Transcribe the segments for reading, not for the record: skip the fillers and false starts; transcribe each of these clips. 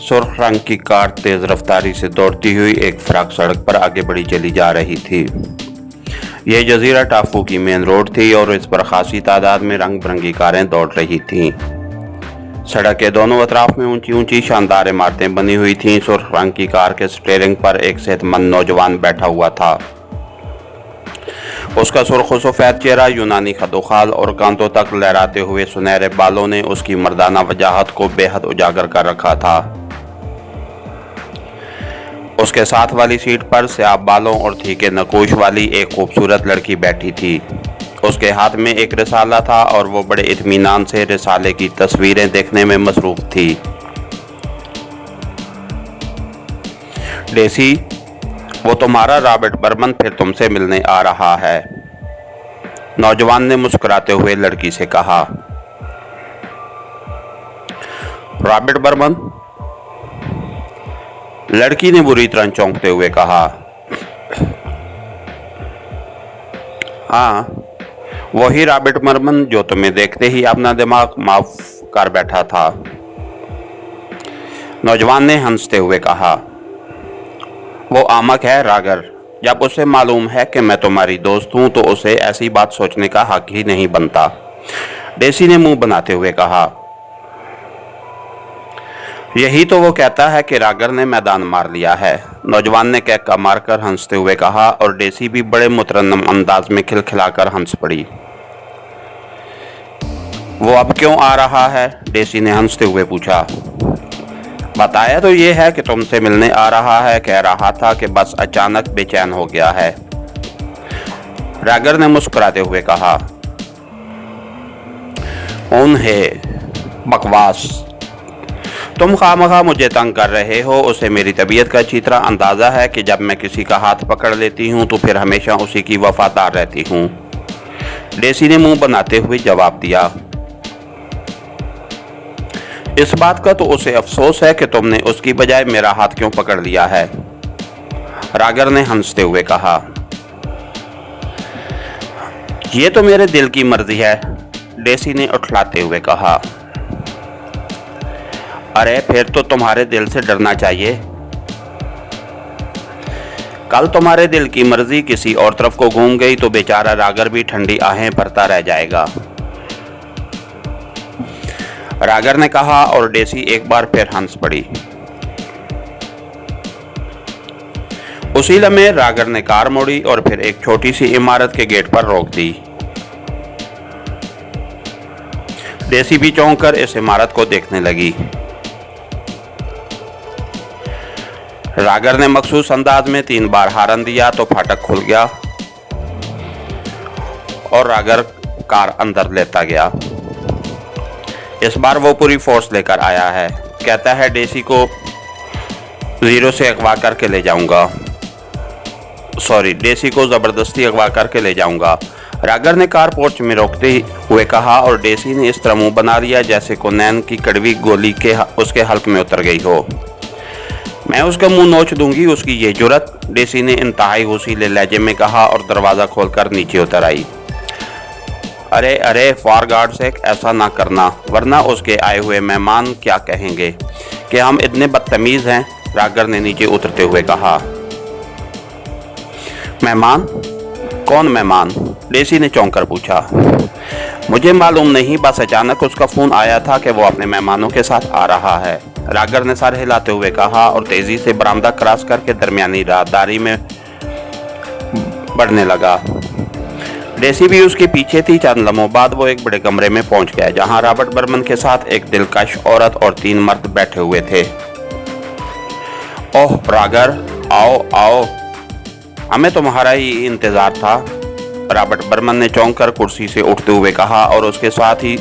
सुर्ख रंग की कार तेज रफ्तारी से दौड़ती हुई एक फ्राक सड़क पर आगे बढ़ी चली जा रही थी। यह जजीरा टापू की मेन रोड थी और इस पर खासी तादाद में रंग बिरंगी कारें दौड़ रही थीं। सड़क के दोनों अतराफ में ऊंची ऊंची शानदार इमारतें बनी हुई थीं। सुर्ख रंग की कार के स्टीयरिंग पर एक सेहतमंद नौजवान बैठा हुआ था। उसका सुर्ख सफेद चेहरा, यूनानी खदोखाल और कांधों तक लहराते हुए सुनहरे बालों ने उसकी मर्दाना वजाहत को बेहद उजागर कर रखा था। उसके साथ वाली सीट पर स्याह बालों और ठीके नकोश वाली एक खूबसूरत लड़की बैठी थी। उसके हाथ में एक रिसाला था और वो बड़े इत्मीनान से रिसाले की तस्वीरें देखने में मसरूफ थी। डेसी, वो तुम्हारा रॉबर्ट बर्मन फिर तुमसे मिलने आ रहा है, नौजवान ने मुस्कुराते हुए लड़की से कहा। रॉबर्ट बर्मन? लड़की ने बुरी तरह चौंकते हुए कहा। हाँ, वही रॉबर्ट बर्मन जो तुम्हें देखते ही अपना दिमाग माफ कर बैठा था, नौजवान ने हंसते हुए कहा। वो आमक है रागर, जब उसे मालूम है कि मैं तुम्हारी दोस्त हूं तो उसे ऐसी बात सोचने का हक ही नहीं बनता, डेसी ने मुंह बनाते हुए कहा। यही तो वो कहता है कि रागर ने मैदान मार लिया है, नौजवान ने कैका मारकर हंसते हुए कहा और डेसी भी बड़े मुतरन्नम अंदाज में खिलखिलाकर हंस पड़ी। वो अब क्यों आ रहा है? डेसी ने हंसते हुए पूछा। बताया तो ये है कि तुमसे मिलने आ रहा है, कह रहा था कि बस अचानक बेचैन हो गया है, रागर ने मुस्कुराते हुए कहा। उन्हें बकवास, तुम खामखा मुझे तंग कर रहे हो। उसे मेरी तबीयत का अच्छी तरह अंदाजा है कि जब मैं किसी का हाथ पकड़ लेती हूँ तो फिर हमेशा उसी की वफादार रहती हूँ, डेसी ने मुंह बनाते हुए जवाब दिया। इस बात का तो उसे अफसोस है कि तुमने उसकी बजाय मेरा हाथ क्यों पकड़ लिया है, रागर ने हंसते हुए कहा। यह तो मेरे दिल की मर्जी है, डेसी ने उठलाते हुए कहा। अरे फिर तो तुम्हारे दिल से डरना चाहिए। कल तुम्हारे दिल की मर्जी किसी और तरफ को घूम गई तो बेचारा रागर भी ठंडी आहें भरता रह जाएगा, रागर ने कहा और डेसी एक बार फिर हंस पड़ी। उसी लम्हे रागर ने कार मोड़ी और फिर एक छोटी सी इमारत के गेट पर रोक दी। डेसी भी चौंक कर इस इमारत को देखने लगी। रागर ने मखसूस अंदाज में 3 बार हारन दिया तो फाटक खुल गया और रागर कार अंदर लेता गया। इस बार वो पूरी फोर्स लेकर आया है, कहता है डेसी को 0 से अगवा करके ले जाऊंगा, डेसी को जबरदस्ती अगवा करके ले जाऊंगा, रागर ने कार पोर्च में रोकते हुए कहा और डेसी ने इस तरह मुंह बना लिया जैसे को नैन की कड़वी गोली के उसके हल्क में उतर गई हो। मैं उसका मुंह नोच दूंगी, उसकी ये जुर्रत, डेसी ने इंतहाई हुसीले लहजे में कहा और दरवाजा खोलकर नीचे उतर आई। अरे अरे, फॉर गॉड सेक ऐसा ना करना, वरना उसके आए हुए मेहमान क्या कहेंगे कि हम इतने बदतमीज हैं, रागर ने नीचे उतरते हुए कहा। मेहमान? कौन मेहमान? डेसी ने चौंक कर पूछा। मुझे मालूम नहीं, बस अचानक उसका फोन आया था कि वो अपने मेहमानों के साथ आ रहा है, रागर ने सर हिलाते हुए कहा और तेजी से बरामदा क्रॉस करके दरमियानी राहदारी में बढ़ने लगा। डेसी भी उसके पीछे थी। चंद लम्हों बाद वो एक बड़े कमरे में पहुंच गया जहां रॉबर्ट बर्मन के साथ एक दिलकश औरत और 3 मर्द बैठे हुए थे। ओह रागर, आओ आओ, हमें तुम्हारा ही इंतजार था, रॉबर्ट बर्मन ने चौंक कर कुर्सी से उठते हुए कहा और उसके साथ ही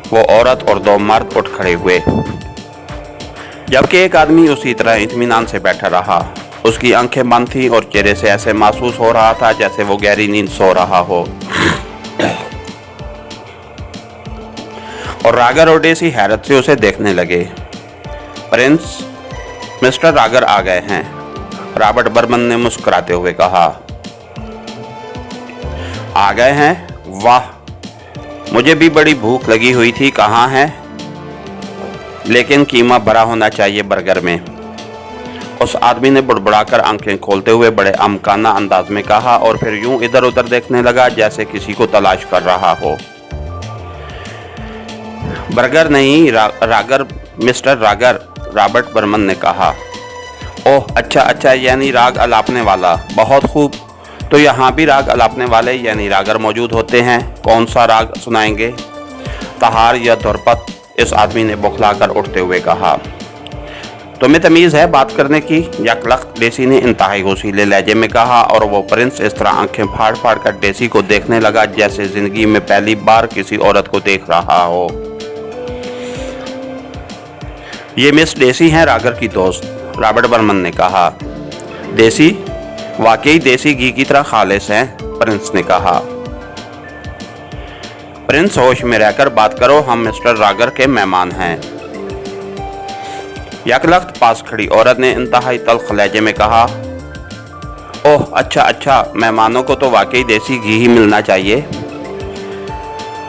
वो औरत और 2 मर्द उठ खड़े हुए, जबकि एक आदमी उसी तरह इत्मीनान से बैठा रहा। उसकी आंखें बंद थी और चेहरे से ऐसे महसूस हो रहा था जैसे वो गहरी नींद सो रहा हो। और रागर और डेसी हैरत से उसे देखने लगे। प्रिंस, मिस्टर रागर आ गए हैं, रॉबर्ट बर्मन ने मुस्कुराते हुए कहा। आ गए हैं? वाह, मुझे भी बड़ी भूख लगी हुई थी, कहाँ हैं? लेकिन कीमा भरा होना चाहिए बर्गर में। उस आदमी ने बुड़बुड़ाकर आंखें खोलते हुए बड़े आमकाना अंदाज में कहा और फिर यूं इधर उधर देखने लगा जैसे किसी को तलाश कर रहा हो। बर्गर नहीं, रागर, मिस्टर रागर, रॉबर्ट बर्मन ने कहा। ओह अच्छा, यानी राग अलापने वाला, बहुत खूब। तो यहाँ भी राग अलापने वाले यानी रागर मौजूद होते हैं। कौन सा राग सुनाएंगे, तहार या ध्रुपद? इस आदमी ने बौखलाकर उठते हुए कहा। तुम्हें तमीज़ है बात करने की? यकलख्त डेसी ने इंतहाई होशीले लहजे में कहा और वो प्रिंस इस तरह आंखें फाड़ फाड़ कर डेसी को देखने लगा जैसे जिंदगी में पहली बार किसी औरत को देख रहा हो। ये मिस डेसी हैं, रागर की दोस्त, रॉबर्ट बर्मन ने कहा। देसी? वाकई देसी घी की तरह खालिस हैं, प्रिंस ने कहा। प्रिंस, होश में रहकर बात करो, हम मिस्टर रागर के मेहमान हैं। यकलख्त पास खड़ी औरत ने इंतहाई तल्ख लहजे में कहा। ओह अच्छा, मेहमानों को तो वाकई देसी घी ही मिलना चाहिए।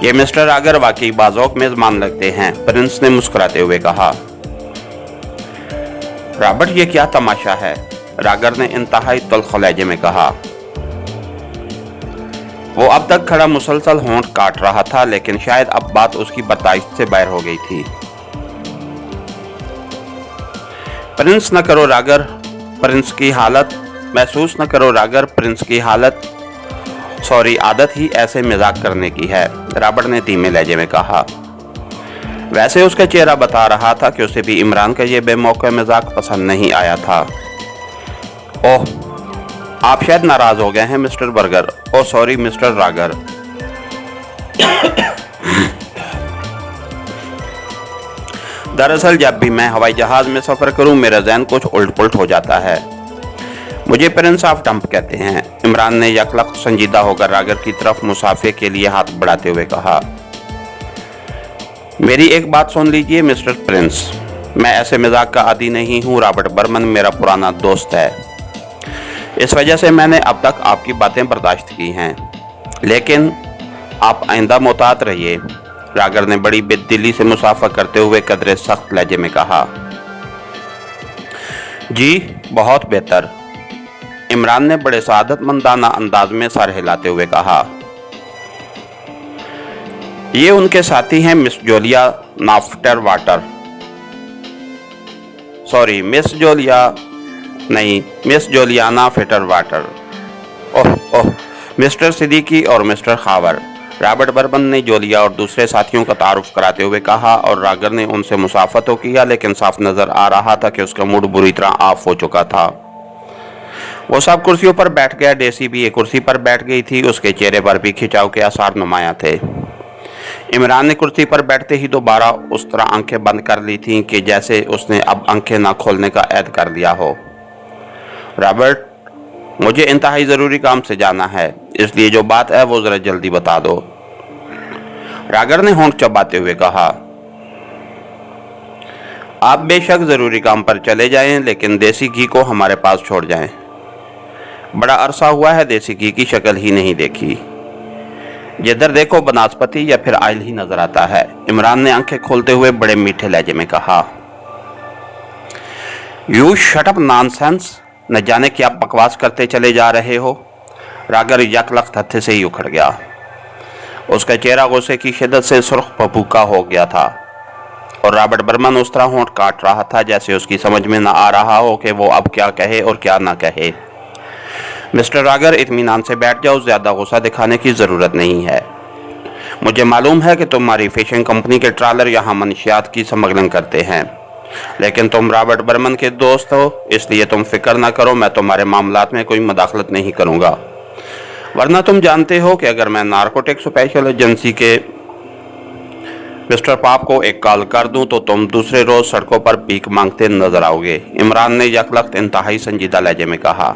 ये मिस्टर रागर वाकई बाज़ौक़ मेज़बान लगते हैं, प्रिंस ने मुस्कुराते हुए कहा। रॉबर्ट, ये क्या तमाशा है? रागर ने इंतहाई तल्ख लहजे में कहा। वो अब तक खड़ा मुसलसल होंठ काट रहा था, लेकिन शायद अब बात उसकी बर्दाश्त से बाहर हो गई थी। प्रिंस न करो रागर, प्रिंस की हालत महसूस न करो रागर, प्रिंस की हालत, सॉरी, आदत ही ऐसे मजाक करने की है, रॉबर्ट ने धीमे लहजे में कहा। वैसे उसका चेहरा बता रहा था कि उसे भी इमरान का ये बेमौका मजाक पसंद नहीं आया था। ओह, आप शायद नाराज हो गए हैं mister Burger. Oh sorry mister रागर। दरअसल जब भी मैं हवाई जहाज में सफर करूं मेरा ज़हन कुछ उल्ट पुल्ट हो जाता है। मुझे प्रिंस ऑफ डंप कहते हैं, इमरान ने यकलख्त संजीदा होकर रागर की तरफ मुसाफे के लिए हाथ बढ़ाते हुए कहा। मेरी एक बात सुन लीजिए मिस्टर प्रिंस, मैं ऐसे मजाक का आदी नहीं हूँ। रॉबर्ट बर्मन मेरा पुराना दोस्त है, इस वजह से मैंने अब तक आपकी बातें बर्दाश्त की हैं, लेकिन आप आइंदा मोहतात रहिए। रागर ने बड़ी बेदिली से मुसाफा करते हुए कदरे सख्त लहजे में कहा। जी बहुत बेहतर, इमरान ने बड़े सादतमंदाना अंदाज में सर हिलाते हुए कहा। ये उनके साथी हैं मिस जोलिया नाफ्टर वाटर, सॉरी मिस जोलियाना फिटर वाटर। ओह, मिस्टर सिद्दीकी और मिस्टर खावर, रॉबर्ट बर्मन ने जोलिया और दूसरे साथियों का तारुफ कराते हुए कहा और रागर ने उनसे मुसाफा तो किया, लेकिन साफ नजर आ रहा था कि उसका मूड बुरी तरह ऑफ हो चुका था। वो सब कुर्सियों पर बैठ गया, डेसी भी एक कुर्सी पर बैठ गई थी, उसके चेहरे पर भी खिंचाव के आसार नुमाया थे। इमरान ने कुर्सी पर बैठते ही दोबारा उस तरह आंखें बंद कर ली थीं कि जैसे उसने अब आंखें ना खोलने का ऐद कर लिया हो। रॉबर्ट, मुझे इंतहाई ज़रूरी काम से जाना है, इसलिए जो बात है वो ज़रा जल्दी बता दो, रागर ने होंठ चबाते हुए कहा। आप बेशक ज़रूरी काम पर चले जाएं, लेकिन देसी घी को हमारे पास छोड़ जाएं। बड़ा अरसा हुआ है देसी घी की शक्ल ही नहीं देखी, जिधर देखो बनस्पति या फिर आयल ही नजर आता है, इमरान ने आंखें खोलते हुए बड़े मीठे लहजे में कहा। यू शट अप नॉनसेंस, न जाने क्या बकवास करते चले जा रहे हो। रागर यकलख्त हत्थे से ही उखड़ गया, उसका चेहरा गुस्से की शिद्दत से सुर्ख भभूका हो गया था और रॉबर्ट बर्मन उस तरह होंठ काट रहा था जैसे उसकी समझ में न आ रहा हो कि वो अब क्या कहे और क्या ना कहे। मिस्टर रागर, इत्मीनान से बैठ जाओ, ज्यादा गुस्सा दिखाने की जरूरत नहीं है। मुझे मालूम है कि तुम्हारी फिशिंग कंपनी के ट्रॉलर यहाँ मनशियात की स्मगलिंग करते हैं, लेकिन तुम रॉबर्ट बर्मन के दोस्त हो, इसलिए तुम फिक्र ना करो, मैं तुम्हारे मामलात में कोई मदाखलत नहीं करूँगा। वरना तुम जानते हो कि अगर मैं नारकोटिक स्पेशल एजेंसी के मिस्टर पाप को एक कॉल कर दूं तो तुम दूसरे रोज सड़कों पर भीख मांगते नजर आओगे, इमरान ने यकलख्त इंतहाई संजीदा लहजे में कहा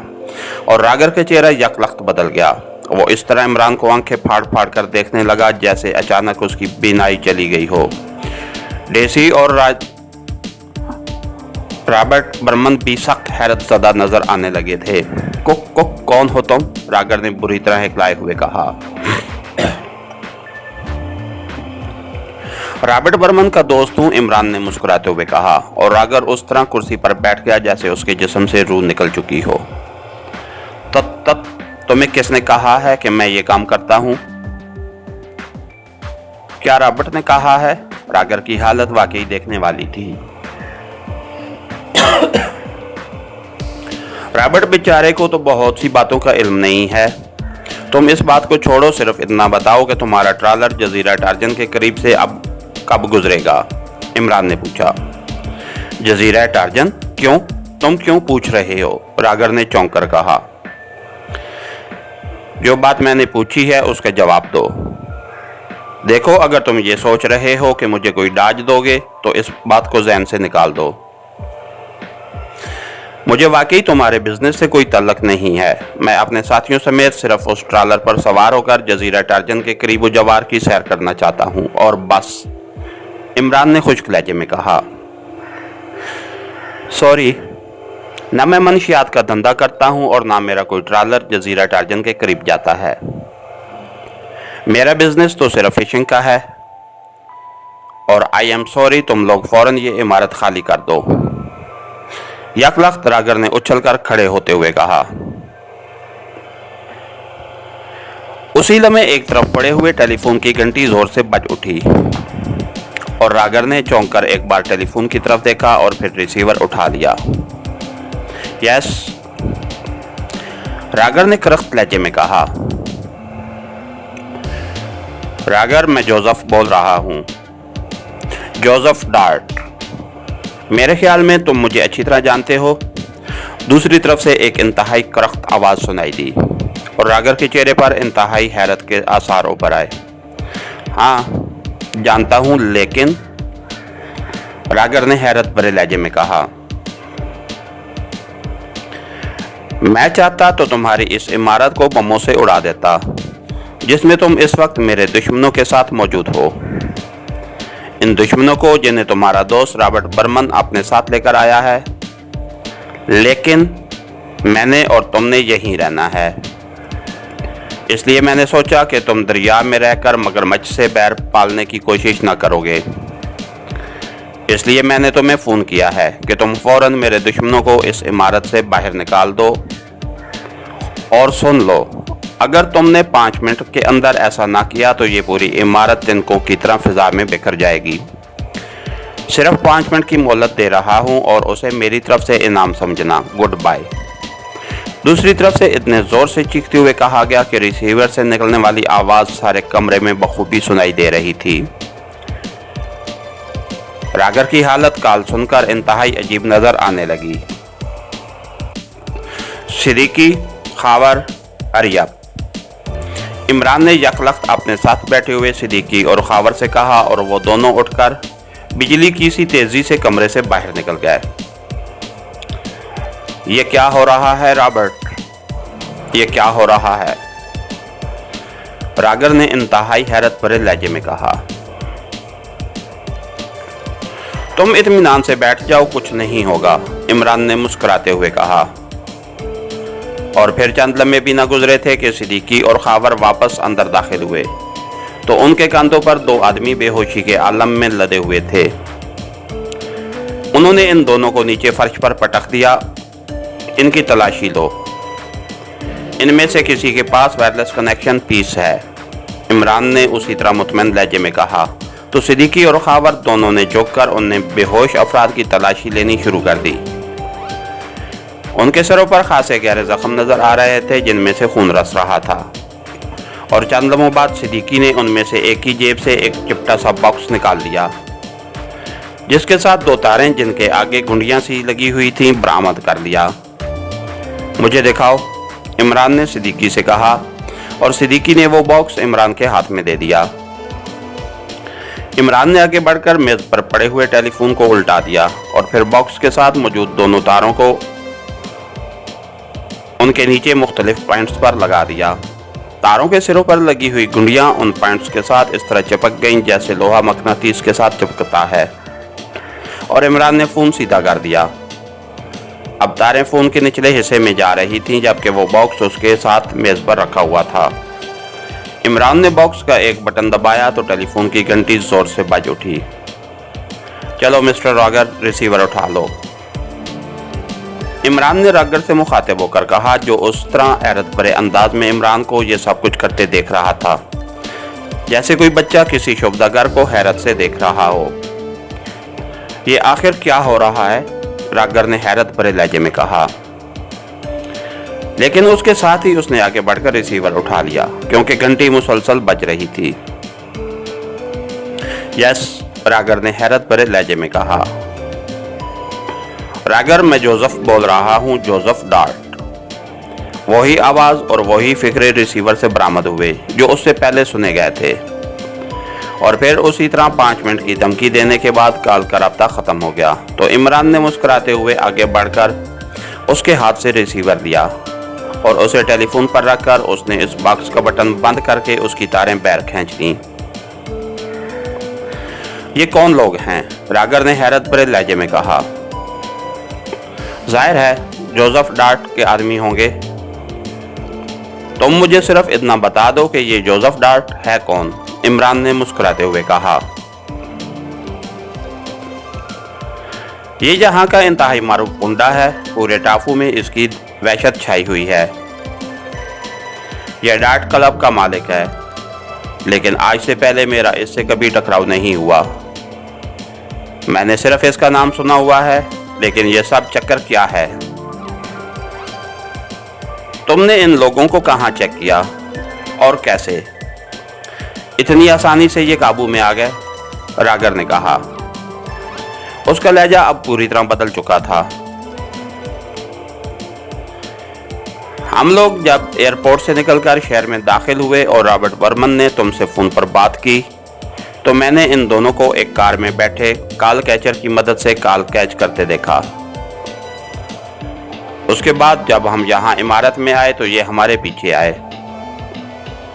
और रागर का चेहरा यकलख्त बदल गया। वो इस तरह इमरान को आंखें फाड़ फाड़ कर देखने लगा जैसे अचानक उसकी बीनाई चली गई हो। डेसी और रॉबर्ट बर्मन भी सख्त हैरत ज़दा नजर आने लगे थे। कौन हो तुम? रागर ने बुरी तरह हिलाए हुए कहा। रॉबर्ट बर्मन का दोस्त हूँ, इमरान ने मुस्कुराते हुए कहा और रागर उस तरह कुर्सी पर बैठ गया जैसे उसके जिस्म से रूह निकल चुकी हो। तब तुम्हें किसने कहा है कि मैं ये काम करता हूँ? क्या रॉबर्ट ने कहा है? रागर की हालत वाकई देखने वाली थी। रॉबर्ट बेचारे को तो बहुत सी बातों का इल्म नहीं है। तुम इस बात को छोड़ो, सिर्फ इतना बताओ कि तुम्हारा ट्रॉलर जजीरा टार्जन के करीब से अब कब गुजरेगा? इमरान ने पूछा। जजीरा टार्जन? क्यों? तुम क्यों पूछ रहे हो? रागर ने चौंक कर कहा। जो बात मैंने पूछी है उसका जवाब दो। देखो, अगर तुम ये सोच रहे हो कि मुझे कोई डाज दोगे तो इस बात को ज़हन से निकाल दो। मुझे वाकई तुम्हारे बिजनेस से कोई तल्लक नहीं है। मैं अपने साथियों समेत सिर्फ उस ट्रॉलर पर सवार होकर जजीरा टार्जन के करीब जवार की सैर करना चाहता हूँ और बस। इमरान ने खुश्क लहजे में कहा। सॉरी, न मैं मनशियात का धंधा करता हूँ और ना मेरा कोई ट्रॉलर जजीरा टार्जन के करीब जाता है। मेरा बिजनेस तो सिर्फ फिशिंग का है और आई एम सॉरी, तुम लोग फौरन ये इमारत खाली कर दो। यकलख्त रागर ने उछलकर खड़े होते हुए कहा। उसी लम्हे एक तरफ पड़े हुए टेलीफोन की घंटी जोर से बज उठी और रागर ने चौंक कर एक बार टेलीफोन की तरफ देखा और फिर रिसीवर उठा लिया। यस, रागर ने करख्त लहजे में कहा। रागर, मैं जोसेफ बोल रहा हूँ, जोसेफ डार्ट। मेरे ख्याल में तुम मुझे अच्छी तरह जानते हो। दूसरी तरफ से एक इंतहाई करख्त आवाज़ सुनाई दी और रागर के चेहरे पर इंतहाई हैरत के आसार उभर आए। हाँ जानता हूँ, लेकिन रागर ने हैरत भरे लहजे में कहा। मैं चाहता तो तुम्हारी इस इमारत को बमों से उड़ा देता जिसमें तुम इस वक्त मेरे दुश्मनों के साथ मौजूद हो। इन दुश्मनों को जिन्हें तुम्हारा दोस्त रॉबर्ट बर्मन अपने साथ लेकर आया है, लेकिन मैंने और तुमने यहीं रहना है। इसलिए मैंने सोचा कि तुम दरिया में रहकर मगरमच्छ से बैर पालने की कोशिश न करोगे। इसलिए मैंने तुम्हें फ़ोन किया है कि तुम फौरन मेरे दुश्मनों को इस इमारत से बाहर निकाल दो। और सुन लो, अगर तुमने 5 मिनट के अंदर ऐसा ना किया तो ये पूरी इमारत तिनकों की तरह फिजा में बिखर जाएगी। सिर्फ 5 मिनट की मोहलत दे रहा हूँ और उसे मेरी तरफ से इनाम समझना। Goodbye. दूसरी तरफ से इतने ज़ोर से चीखते हुए कहा गया कि रिसीवर से निकलने वाली आवाज़ सारे कमरे में बखूबी सुनाई दे रही थी। रागर की हालत काल सुनकर इंतहाई अजीब नज़र आने लगी। सिद्दीकी, खावर, अरियब। इमरान ने यकलख्त अपने साथ बैठे हुए सिद्दीकी और खावर से कहा और वो दोनों उठकर बिजली की सी तेजी से कमरे से बाहर निकल गए। ये क्या हो रहा है रॉबर्ट? ये क्या हो रहा है? रागर ने इंतहाई हैरत भरे लहजे में कहा। तुम इत्मीनान से बैठ जाओ, कुछ नहीं होगा, इमरान ने मुस्कुराते हुए कहा। और फिर चंद लम्हे भी न गुजरे थे कि सिद्दीकी और खावर वापस अंदर दाखिल हुए तो उनके कंधों पर 2 आदमी बेहोशी के आलम में लदे हुए थे। उन्होंने इन दोनों को नीचे फर्श पर पटक दिया। इनकी तलाशी लो, इनमें से किसी के पास वायरलेस कनेक्शन पीस है, इमरान ने उसी तरह मुतमईन लहजे में कहा। तो सिद्दीकी और खावर दोनों ने झुककर उन्हें बेहोश अफराद की तलाशी लेनी शुरू कर दी। उनके सरों पर खासे गहरे जख्म नजर आ रहे थे जिनमें से खून रस रहा था। और चंद लम्हों बाद सिद्दीकी ने उनमें से एक की जेब से एक चिपटा सा बॉक्स निकाल लिया जिसके साथ 2 तारें जिनके आगे गुंडियां सी लगी हुई थीं बरामद कर लिया। मुझे दिखाओ, इमरान ने सिद्दीकी से कहा और सिद्दीकी ने वो बॉक्स इमरान के हाथ में दे दिया। इमरान ने आगे बढ़कर मेज पर पड़े हुए टेलीफोन को उल्टा दिया और फिर बॉक्स के साथ मौजूद दोनों तारों को उनके नीचे मुख्तलिफ पॉइंट्स पर लगा दिया। तारों के सिरों पर लगी हुई गुंडियां उन पॉइंट्स के साथ इस तरह चिपक गईं जैसे लोहा मकनातीस के साथ चिपकता है और इमरान ने फ़ोन सीधा कर दिया। अब तारें फ़ोन के निचले हिस्से में जा रही थीं जबकि वो बॉक्स उसके साथ मेज़ पर रखा हुआ था। इमरान ने बॉक्स का एक बटन दबाया तो टेलीफोन की घंटी जोर से बज उठी। चलो मिस्टर रागर, रिसीवर उठा लो, इमरान ने रागर से मुखातिब होकर कहा, जो उस तरह हैरत भरे अंदाज में इमरान को यह सब कुछ करते देख रहा था जैसे कोई बच्चा किसी शोभदागर को हैरत से देख रहा हो। ये आखिर क्या हो रहा है? रागर ने हैरत भरे लहजे में कहा। लेकिन उसके साथ ही उसने आगे बढ़कर रिसीवर उठा लिया क्योंकि घंटी मुसलसल बज रही थी। यस, रागर ने हैरत भरे लहजे में कहा। रागर, मैं जोसेफ बोल रहा हूं, जोसेफ डार्ट। वही आवाज और वही फिक्रे रिसीवर से बरामद हुए जो उससे पहले सुने गए थे और फिर उसी तरह 5 मिनट की धमकी देने के बाद कॉल का रब्ता खत्म हो गया तो इमरान ने मुस्कुराते हुए आगे बढ़कर उसके हाथ से रिसीवर लिया और उसे टेलीफोन पर रखकर उसने इस बॉक्स का बटन बंद करके उसकी तारें बैर खींच लीं। ये कौन लोग हैं? रागर ने हैरत भरे लहजे में कहा। जाहिर है जोसेफ डार्ट के आदमी होंगे। तुम मुझे सिर्फ इतना बता दो कि ये जोसेफ डार्ट है कौन? इमरान ने मुस्कुराते हुए कहा। ये यहाँ का इंतहाई मारूफ गुंडा है, पूरे टापू में इसकी वहशत छाई हुई है। यह डार्ट क्लब का मालिक है, लेकिन आज से पहले मेरा इससे कभी टकराव नहीं हुआ। मैंने सिर्फ इसका नाम सुना हुआ है, लेकिन यह सब चक्कर क्या है? तुमने इन लोगों को कहां चेक किया और कैसे? इतनी आसानी से ये काबू में आ गए? रागर ने कहा। उसका लहजा अब पूरी तरह बदल चुका था। हम लोग जब एयरपोर्ट से निकलकर शहर में दाखिल हुए और रॉबर्ट बर्मन ने तुमसे फोन पर बात की तो मैंने इन दोनों को एक कार में बैठे कॉल कैचर की मदद से कॉल कैच करते देखा। उसके बाद जब हम यहाँ इमारत में आए तो ये हमारे पीछे आए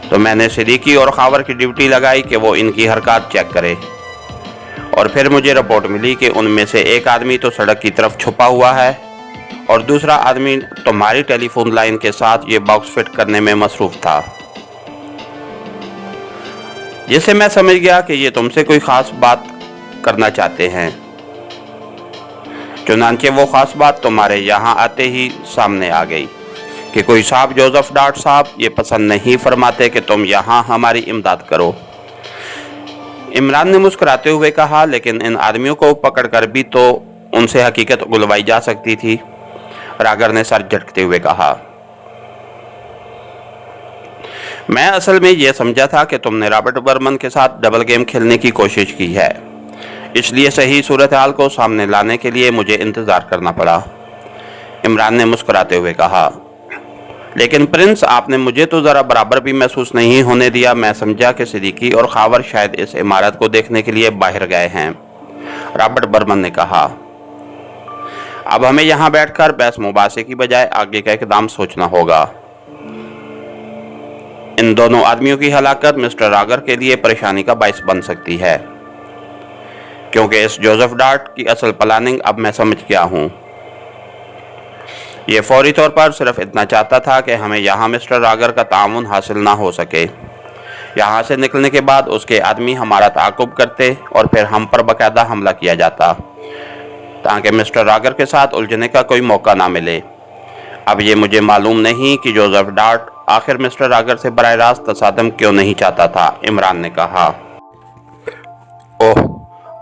तो मैंने सिद्दीकी और खावर की ड्यूटी लगाई कि वो इनकी हरकत चेक करे और फिर मुझे रिपोर्ट मिली कि उनमें से एक आदमी तो सड़क की तरफ छुपा हुआ है और दूसरा आदमी तुम्हारी टेलीफोन लाइन के साथ ये बॉक्स फिट करने में मसरूफ था, जिससे मैं समझ गया कि ये तुमसे कोई खास बात करना चाहते हैं। चुनांचे वो खास बात तुम्हारे यहाँ आते ही सामने आ गई कि कोई साहब जोसेफ डार्ट साहब ये पसंद नहीं फरमाते कि तुम यहाँ हमारी इमदाद करो। इमरान ने मुस्कुराते हुए कहा, लेकिन इन आदमियों को पकड़कर भी तो उनसे हकीकत उगलवाई जा सकती थी। रागर ने सर झटकते हुए कहा। मैं असल में यह समझा था कि तुमने रॉबर्ट बर्मन के साथ डबल गेम खेलने की कोशिश की है, इसलिए सही सूरत हाल को सामने लाने के लिए मुझे इंतजार करना पड़ा। इमरान ने मुस्कुराते हुए कहा। लेकिन प्रिंस, आपने मुझे तो ज़रा बराबर भी महसूस नहीं होने दिया। मैं समझा कि सिद्दीकी और खावर शायद इस इमारत को देखने के लिए बाहर गए हैं, रॉबर्ट बर्मन ने कहा। अब हमें यहाँ बैठकर बहस मुबासे की बजाय आगे का इकदाम सोचना होगा। इन दोनों आदमियों की हलाकत मिस्टर रागर के लिए परेशानी का बायस बन सकती है, क्योंकि इस जोसेफ डार्ट की असल प्लानिंग अब मैं समझ गया हूँ। ये फौरी तौर पर सिर्फ इतना चाहता था कि हमें यहाँ मिस्टर रागर का ताउन हासिल ना हो सके। यहाँ से निकलने के बाद उसके आदमी हमारा ताक़ुब करते और फिर हम पर बाकायदा हमला किया जाता ताकि मिस्टर रागर के साथ उलझने का कोई मौका ना मिले। अब ये मुझे मालूम नहीं कि जोसेफ डार्ट आखिर मिस्टर रागर से बराह रास्त तसादम क्यों नहीं चाहता था, इमरान ने कहा। ओह,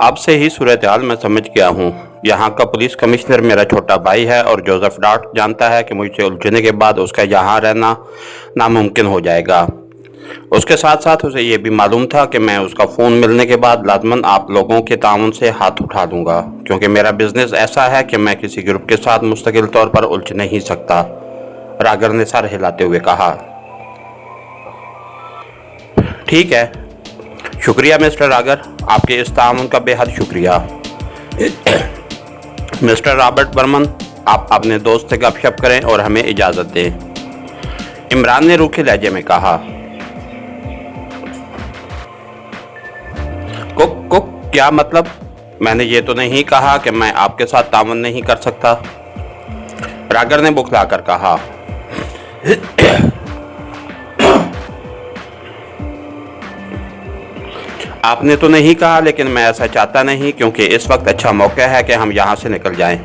अब से ही सूरत हाल मैं समझ गया हूँ। यहाँ का पुलिस कमिश्नर मेरा छोटा भाई है और जोसेफ डार्ट जानता है कि मुझसे उलझने के बाद उसका यहाँ रहना नामुमकिन हो जाएगा। उसके साथ साथ उसे ये भी मालूम था कि मैं उसका फ़ोन मिलने के बाद लाजमन आप लोगों के ताउन से हाथ उठा दूंगा, क्योंकि मेरा बिजनेस ऐसा है कि मैं किसी ग्रुप के साथ मुस्तकिल तौर पर उलझ नहीं सकता, रागर ने सर हिलाते हुए कहा। ठीक है, शुक्रिया मिस्टर रागर, आपके इस ताउन का बेहद शुक्रिया। मिस्टर रॉबर्ट बर्मन, आप अपने दोस्त से गपशप करें और हमें इजाज़त दें, इमरान ने रूखे लहजे में कहा। कुक, क्या मतलब? मैंने ये तो नहीं कहा कि मैं आपके साथ ताउन नहीं कर सकता, रागर ने बुखलाकर कहा। आपने तो नहीं कहा, लेकिन मैं ऐसा चाहता नहीं, क्योंकि इस वक्त अच्छा मौका है कि हम यहाँ से निकल जाएं।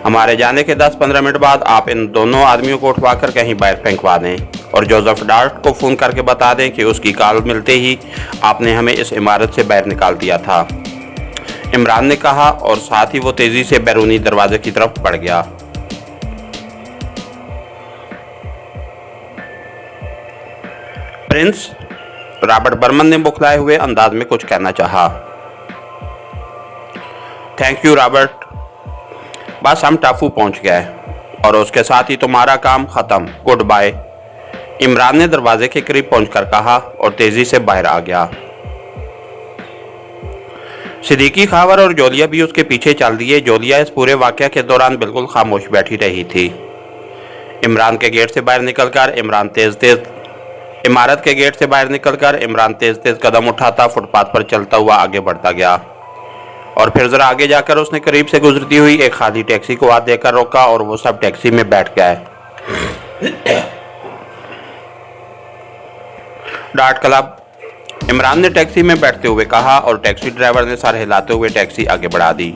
हमारे जाने के 10-15 मिनट बाद आप इन दोनों आदमियों को उठवाकर कहीं बाहर फेंकवा दें और जोसेफ डार्ट को फ़ोन करके बता दें कि उसकी कॉल मिलते ही आपने हमें इस इमारत से बाहर निकाल दिया था। इमरान ने कहा और साथ ही वो तेज़ी से बैरूनी दरवाजे की तरफ बढ़ गया। प्रिंस, रॉबर्ट बर्मन ने बुखलाए हुए अंदाज में कुछ कहना चाहा। थैंक यू रॉबर्ट, बस हम टापू पहुंच गए और उसके साथ ही तुम्हारा काम खत्म, गुड बाय। इमरान ने दरवाजे के करीब पहुंचकर कहा और तेजी से बाहर आ गया। सिद्दीकी, खावर और जोलिया भी उसके पीछे चल दिए। जोलिया इस पूरे वाकया के दौरान बिल्कुल खामोश बैठी रही थी। इमरान के गेट से बाहर निकलकर इमारत के गेट से बाहर निकलकर इमरान तेज तेज कदम उठाता फुटपाथ पर चलता हुआ आगे बढ़ता गया और फिर जरा आगे जाकर उसने करीब से गुजरती हुई एक खाली टैक्सी को हाथ देकर रोका और वो सब टैक्सी में बैठ गए। डार्ट क्लब, इमरान ने टैक्सी में बैठते हुए कहा और टैक्सी ड्राइवर ने सर हिलाते हुए टैक्सी आगे बढ़ा दी।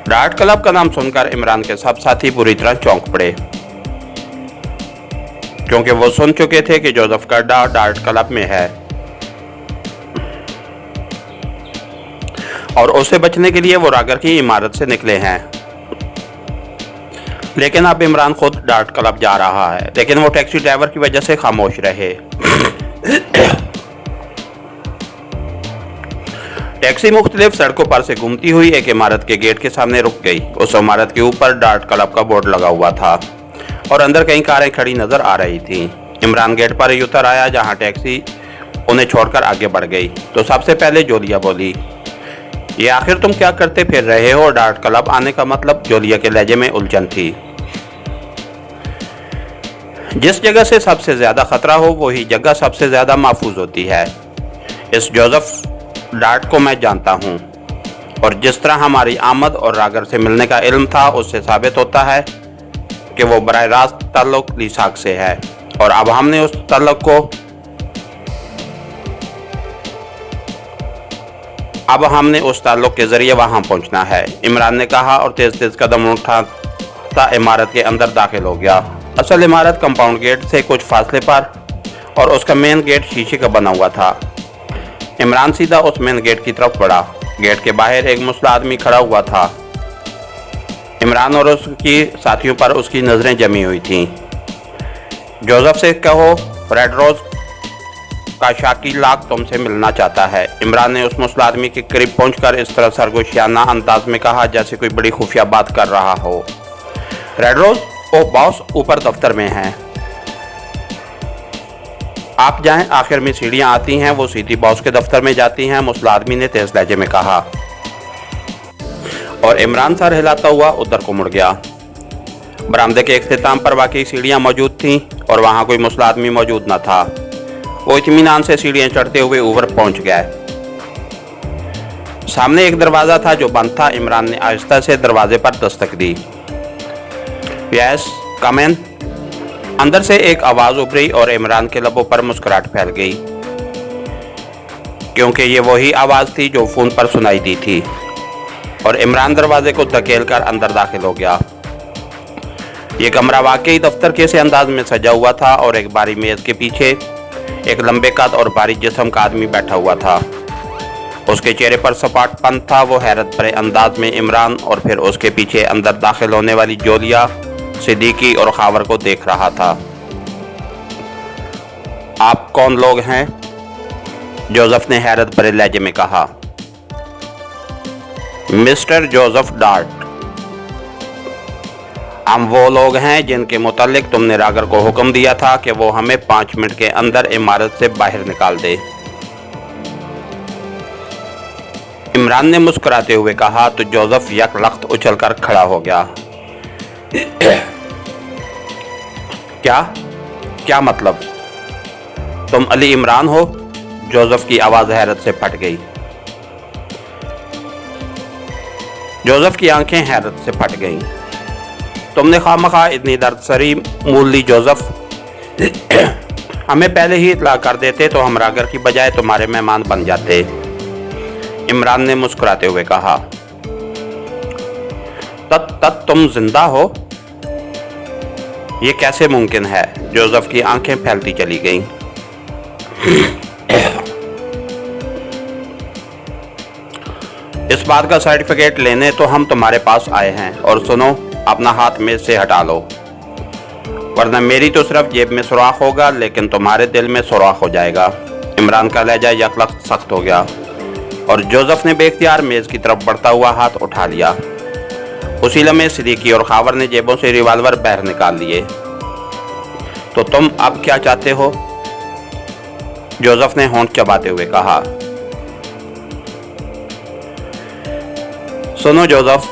डार्ट क्लब का नाम सुनकर इमरान के सब साथी बुरी तरह चौंक पड़े, क्योंकि वो सुन चुके थे कि जोसेफ का डार्ट क्लब में है और उससे बचने के लिए वो रागर की इमारत से निकले हैं। लेकिन अब इमरान खुद डार्ट क्लब जा रहा है, लेकिन वो टैक्सी ड्राइवर की वजह से खामोश रहे। टैक्सी मुख्तलिफ सड़कों पर से घूमती हुई एक इमारत के गेट के सामने रुक गई। उस इमारत के ऊपर डार्ट क्लब का बोर्ड लगा हुआ था और अंदर कई कारें खड़ी नजर आ रही थी। इमरान गेट पर ही उतर आया जहां टैक्सी उन्हें छोड़कर आगे बढ़ गई तो सबसे पहले जोलिया बोली, ये आखिर तुम क्या करते फिर रहे हो? डार्ट क्लब आने का मतलब? जोलिया के लहजे में उलझन थी। जिस जगह से सबसे ज्यादा खतरा हो वही जगह सबसे ज्यादा महफूज होती है। इस जोसेफ डार्ट को मैं जानता हूँ और जिस तरह हमारी आमद और रागर से मिलने का इल्म था उससे साबित होता है कि वो बराह रास्त ताल्लुक लीसाक से है और अब हमने उस ताल्लुक के जरिए वहां पहुंचना है, इमरान ने कहा और तेज तेज कदम उठाता इमारत के अंदर दाखिल हो गया। असल इमारत कंपाउंड गेट से कुछ फासले पर और उसका मेन गेट शीशे का बना हुआ था। इमरान सीधा उस मेन गेट की तरफ बढ़ा। गेट के बाहर एक मुसल्ला आदमी खड़ा हुआ था। इमरान और उसकी साथियों पर उसकी नज़रें जमी हुई थीं। जोसेफ से कहो रेड रोज का शाकी लाख तुमसे मिलना चाहता है। इमरान ने उस मुसल्ला आदमी के करीब पहुंचकर इस तरह सरगोशियाना अंदाज में कहा जैसे कोई बड़ी खुफिया बात कर रहा हो। रेड रोज, ओ बॉस ऊपर दफ्तर में हैं, आप जाएं, आखिर में सीढ़ियां आती हैं, वो सीधी बॉस के दफ्तर में जाती हैं, मुसल्ला आदमी ने तेज लहजे में कहा और इमरान सर हिलाता हुआ उधर को मुड़ गया। बरामदे के इख्तिताम पर वाकई सीढ़ियां मौजूद थीं और वहां कोई मुसल्ला आदमी मौजूद न था। वो इत्मीनान से सीढ़ियां चढ़ते हुए ऊपर पहुंच गए। सामने एक दरवाज़ा था जो बंद था। इमरान ने आहिस्ता से दरवाजे पर दस्तक दी। यस, कम इन। अंदर से एक आवाज़ उभरी और इमरान के लबों पर मुस्कुराहट फैल गई, क्योंकि ये वही आवाज़ थी जो फ़ोन पर सुनाई दी थी और इमरान दरवाजे को धकेलकर अंदर दाखिल हो गया। ये कमरा वाकई दफ्तर के से अंदाज में सजा हुआ था और एक बारी मेज़ के पीछे एक लंबे कद और भारी जिस्म का आदमी बैठा हुआ था। उसके चेहरे पर सपाटपन था। वो हैरत भरे अंदाज में इमरान और फिर उसके पीछे अंदर दाखिल होने वाली जोलिया, सिद्दीकी और खावर को देख रहा था। आप कौन लोग हैं? जोसेफ ने हैरत भरे लहजे में कहा। मिस्टर जोसेफ डार्ट, हम वो लोग हैं जिनके मुतालिक तुमने रागर को हुक्म दिया था कि वो हमें 5 मिनट के अंदर इमारत से बाहर निकाल दे। इमरान ने मुस्कुराते हुए कहा तो जोसेफ यकलख्त उछलकर खड़ा हो गया। क्या मतलब? तुम अली इमरान हो? जोसेफ की आवाज़ हैरत से फट गई। जोसेफ की आंखें हैरत से फट गईं। तुमने खामखा इतनी दर्दसरी मूल ली जोसेफ? हमें पहले ही इत्तला कर देते तो हम रागर की बजाय तुम्हारे मेहमान बन जाते। इमरान ने मुस्कुराते हुए कहा। तत तुम जिंदा हो? ये कैसे मुमकिन है? जोसेफ की आंखें फैलती चली गईं। इस बात का सर्टिफिकेट लेने तो हम तुम्हारे पास आए हैं। और सुनो, अपना हाथ मेज से हटा लो, वरना मेरी तो सिर्फ जेब में सुराख होगा, लेकिन तुम्हारे दिल में सुराख हो जाएगा। इमरान का लहजा यकलख्त सख्त हो गया और जोसेफ ने बेख्तियार मेज की तरफ बढ़ता हुआ हाथ उठा लिया। उसी लम्हे सिद्दीकी और खावर ने जेबों से रिवाल्वर बाहर निकाल लिए। तो तुम अब क्या चाहते हो? जोसेफ ने होंठ चबाते हुए कहा। सुनो जोसेफ,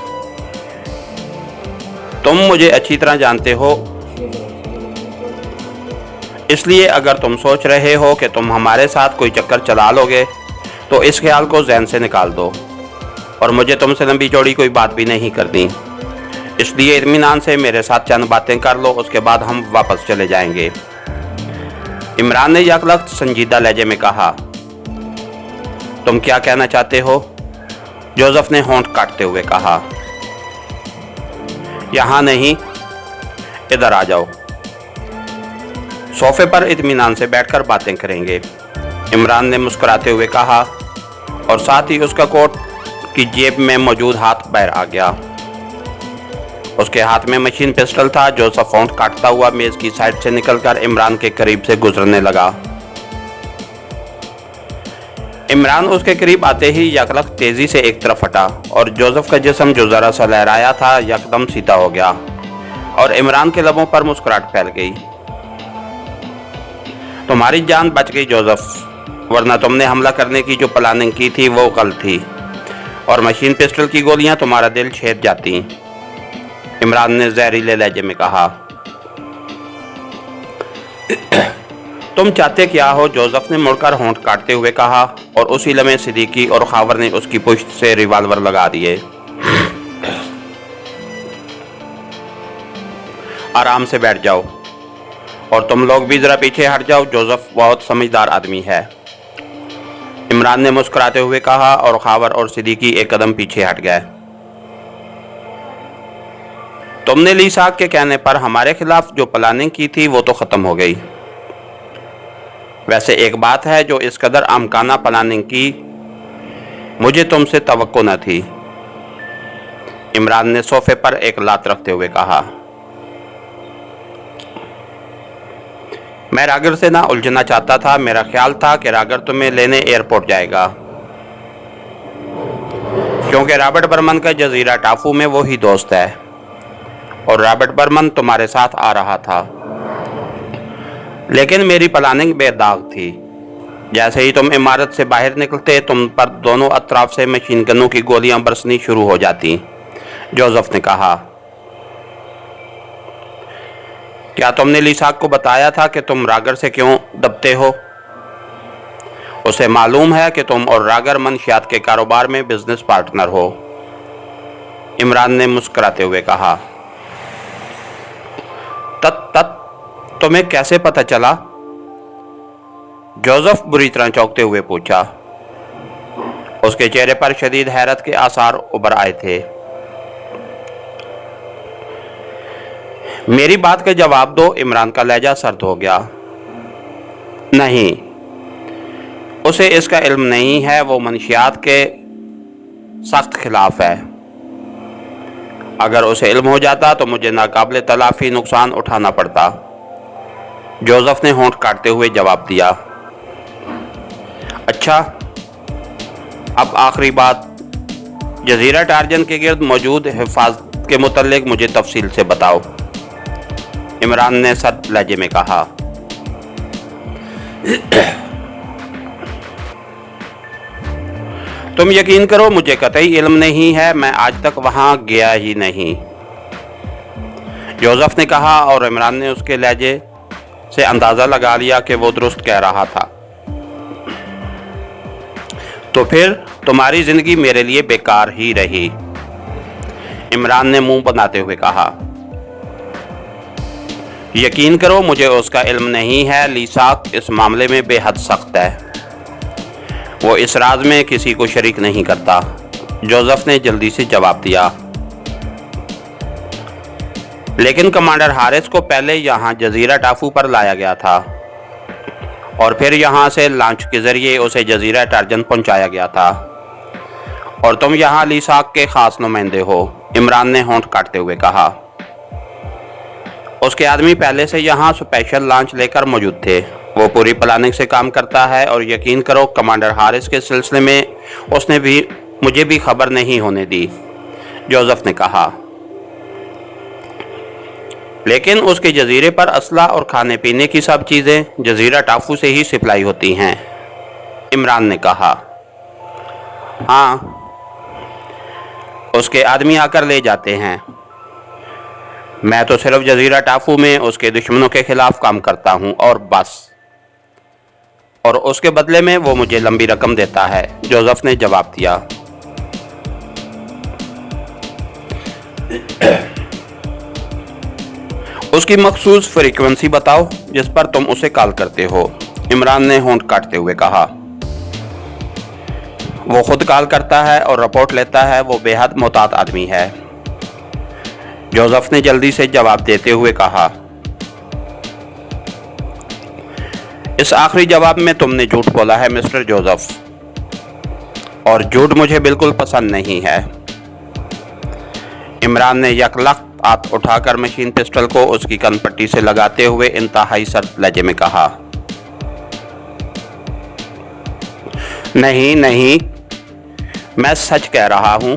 तुम मुझे अच्छी तरह जानते हो, इसलिए अगर तुम सोच रहे हो कि तुम हमारे साथ कोई चक्कर चला लोगे तो इस ख्याल को जहन से निकाल दो। और मुझे तुमसे लंबी चौड़ी कोई बात भी नहीं करनी, इसलिए इत्मीनान से मेरे साथ चंद बातें कर लो, उसके बाद हम वापस चले जाएंगे। इमरान ने यकलख्त संजीदा लहजे में कहा। तुम क्या कहना चाहते हो? जोसेफ ने होंठ काटते हुए कहा। यहाँ नहीं, इधर आ जाओ, सोफे पर इत्मीनान से बैठकर बातें करेंगे। इमरान ने मुस्कुराते हुए कहा और साथ ही उसका कोट की जेब में मौजूद हाथ बाहर आ गया। उसके हाथ में मशीन पिस्टल था। जोसेफ होंठ काटता हुआ मेज की साइड से निकलकर इमरान के करीब से गुजरने लगा। इमरान उसके करीब आते ही यकलख्त तेजी से एक तरफ हटा और जोसेफ का जिस्म जो जरा सा लहराया था यकदम सीधा हो गया और इमरान के लबों पर मुस्कुराहट फैल गई। तुम्हारी जान बच गई जोसेफ, वरना तुमने हमला करने की जो प्लानिंग की थी वो गलत थी और मशीन पिस्टल की गोलियां तुम्हारा दिल छेद जाती। इमरान ने जहरीले लहजे में कहा। तुम चाहते क्या हो? जोसेफ ने मुड़कर होंठ काटते हुए कहा और उसी लम्हे सिद्दीकी और खावर ने उसकी पुश्त से रिवाल्वर लगा दिए। आराम से बैठ जाओ और तुम लोग भी जरा पीछे हट जाओ, जोसेफ बहुत समझदार आदमी है। इमरान ने मुस्कुराते हुए कहा और खावर और सिद्दीकी एक कदम पीछे हट गए। तुमने ली साहब के कहने पर हमारे खिलाफ जो प्लानिंग की थी वो तो खत्म हो गई। वैसे एक बात है, जो इस कदर आमकाना प्लानिंग की मुझे तुमसे तवक्को न थी। इमरान ने सोफे पर एक लात रखते हुए कहा। मैं रागर से ना उलझना चाहता था। मेरा ख्याल था कि रागर तुम्हें लेने एयरपोर्ट जाएगा, क्योंकि रॉबर्ट बर्मन का जजीरा टापू में वो ही दोस्त है और रॉबर्ट बर्मन तुम्हारे साथ आ रहा था। लेकिन मेरी प्लानिंग बेदाग थी। जैसे ही तुम इमारत से बाहर निकलते, तुम पर दोनों अतराफ से मशीन गनों की गोलियां बरसनी शुरू हो जाती। जोसेफ ने कहा। क्या तुमने लिसाक को बताया था कि तुम रागर से क्यों दबते हो? उसे मालूम है कि तुम और रागर मनशियात के कारोबार में बिजनेस पार्टनर हो। इमरान ने मुस्कुराते हुए कहा। तत तुम्हें कैसे पता चला? जोसेफ बुरी तरह चौंकते हुए पूछा। उसके चेहरे पर शदीद हैरत के आसार उभर आए थे। मेरी बात का जवाब दो। इमरान का लहजा सर्द हो गया। नहीं, उसे इसका इल्म नहीं है। वो मनशियात के सख्त खिलाफ है। अगर उसे इल्म हो जाता तो मुझे नाकाबिले तलाफी नुकसान उठाना पड़ता। जोसेफ ने होंठ काटते हुए जवाब दिया। अच्छा, अब आखिरी बात, जजीरा टार्जन के गिर्द मौजूद हिफाजत के मुतल्लिक मुझे तफसील से बताओ। इमरान ने सख्त लहजे में कहा। तुम यकीन करो, मुझे कतई इल्म नहीं है। मैं आज तक वहां गया ही नहीं, जोसेफ ने कहा और इमरान ने उसके लहजे से अंदाजा लगा लिया कि वो दुरुस्त कह रहा था। तो फिर तुम्हारी जिंदगी मेरे लिए बेकार ही रही, इमरान ने मुंह बनाते हुए कहा। यकीन करो मुझे उसका इल्म नहीं है। लीसाक इस मामले में बेहद सख्त है। वो इस राज में किसी को शरीक नहीं करता। जोसेफ ने जल्दी से जवाब दिया। लेकिन कमांडर हारिस को पहले यहाँ जजीरा टापू पर लाया गया था और फिर यहाँ से लॉन्च के जरिए उसे जजीरा टार्जन पहुँचाया गया था और तुम यहाँ लीसाक के खास नुमाइंदे हो। इमरान ने होंठ काटते हुए कहा। उसके आदमी पहले से यहाँ स्पेशल लॉन्च लेकर मौजूद थे। वो पूरी प्लानिंग से काम करता है और यकीन करो कमांडर हारिस के सिलसिले में उसने भी मुझे भी खबर नहीं होने दी, जोसेफ ने कहा। लेकिन उसके जजीरे पर असला और खाने पीने की सब चीज़ें जजीरा टापू से ही सप्लाई होती हैं, इमरान ने कहा। हाँ, उसके आदमी आकर ले जाते हैं। मैं तो सिर्फ जजीरा टापू में उसके दुश्मनों के खिलाफ काम करता हूँ और बस। और उसके बदले में वो मुझे लंबी रकम देता है, जोसेफ ने जवाब दिया। उसकी मखसूस फ्रीक्वेंसी बताओ जिस पर तुम उसे कॉल करते हो, इमरान ने होंठ काटते हुए कहा। वो खुद कॉल करता है और रिपोर्ट लेता है। वो बेहद मोहतात आदमी है, जोसेफ ने जल्दी से जवाब देते हुए कहा। इस आखिरी जवाब में तुमने झूठ बोला है मिस्टर जोसेफ, और झूठ मुझे बिल्कुल पसंद नहीं है। इमरान ने यकलख्त हाथ उठाकर मशीन पिस्टल को उसकी कनपट्टी से लगाते हुए इंतहाई सख्त लहजे में कहा। नहीं नहीं, मैं सच कह रहा हूं,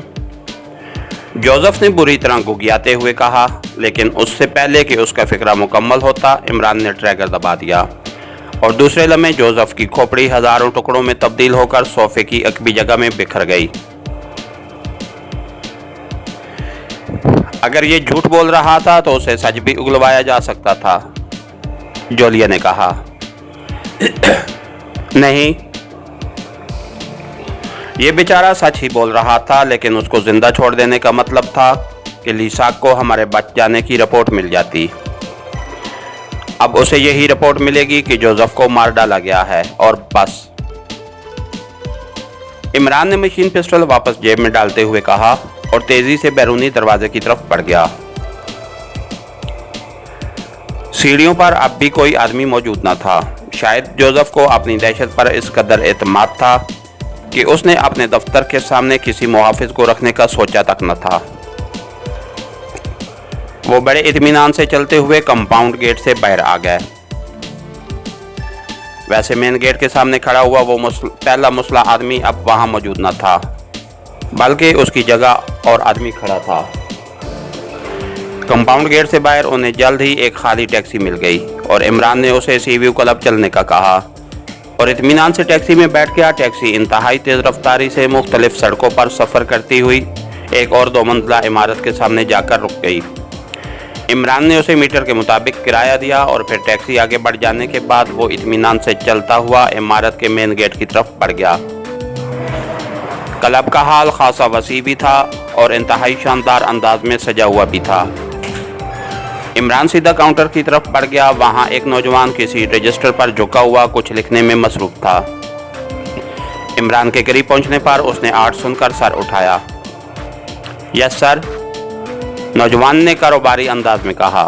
जोसेफ ने बुरी तरह गुगियाते हुए कहा। लेकिन उससे पहले कि उसका फिक्रा मुकम्मल होता, इमरान ने ट्रैगर दबा दिया और दूसरे लम्हे जोसेफ की खोपड़ी हजारों टुकड़ों में तब्दील होकर सोफे की अकबी जगह में बिखर गई। अगर ये झूठ बोल रहा था तो उसे सच भी उगलवाया जा सकता था, जोलिया ने कहा। नहीं, ये बेचारा सच ही बोल रहा था, लेकिन उसको जिंदा छोड़ देने का मतलब था कि लीसाक को हमारे बच जाने की रिपोर्ट मिल जाती। अब उसे यही रिपोर्ट मिलेगी कि जोसेफ को मार डाला गया है और बस। इमरान ने मशीन पिस्टल वापस जेब में डालते हुए कहा और तेजी से बैरूनी दरवाजे की तरफ बढ़ गया। सीढ़ियों पर अब भी कोई आदमी मौजूद न था। शायद जोसेफ को अपनी दहशत पर इस कदर एतमाद था कि उसने अपने दफ्तर के सामने किसी मुहाफिज को रखने का सोचा तक न था। वो बड़े इत्मीनान से चलते हुए कंपाउंड गेट से बाहर आ गए। वैसे मेन गेट के सामने खड़ा हुआ वो पहला मुसला आदमी अब वहां मौजूद न था, बल्कि उसकी जगह और आदमी खड़ा था। कंपाउंड गेट से बाहर उन्हें जल्द ही एक खाली टैक्सी मिल गई और इमरान ने उसे सीव्यू क्लब चलने का कहा और इत्मीनान से टैक्सी में बैठ गया। टैक्सी इंतहाई तेज रफ्तारी से मुख्तलिफ सड़कों पर सफ़र करती हुई एक और 2 मंजिला इमारत के सामने जाकर रुक गई। इमरान ने उसे मीटर के मुताबिक किराया दिया और फिर टैक्सी आगे बढ़ जाने के बाद वो इत्मीनान से चलता हुआ इमारत के मेन गेट की तरफ बढ़ गया। क्लब का हाल खासा वसी भी था और इंतहाई शानदार अंदाज में सजा हुआ भी था। इमरान सीधा काउंटर की तरफ बढ़ गया। वहां एक नौजवान किसी रजिस्टर पर झुका हुआ कुछ लिखने में मसरूफ था। इमरान के करीब पहुंचने पर उसने 8 सुनकर सर उठाया। यस सर, नौजवान ने कारोबारी अंदाज में कहा।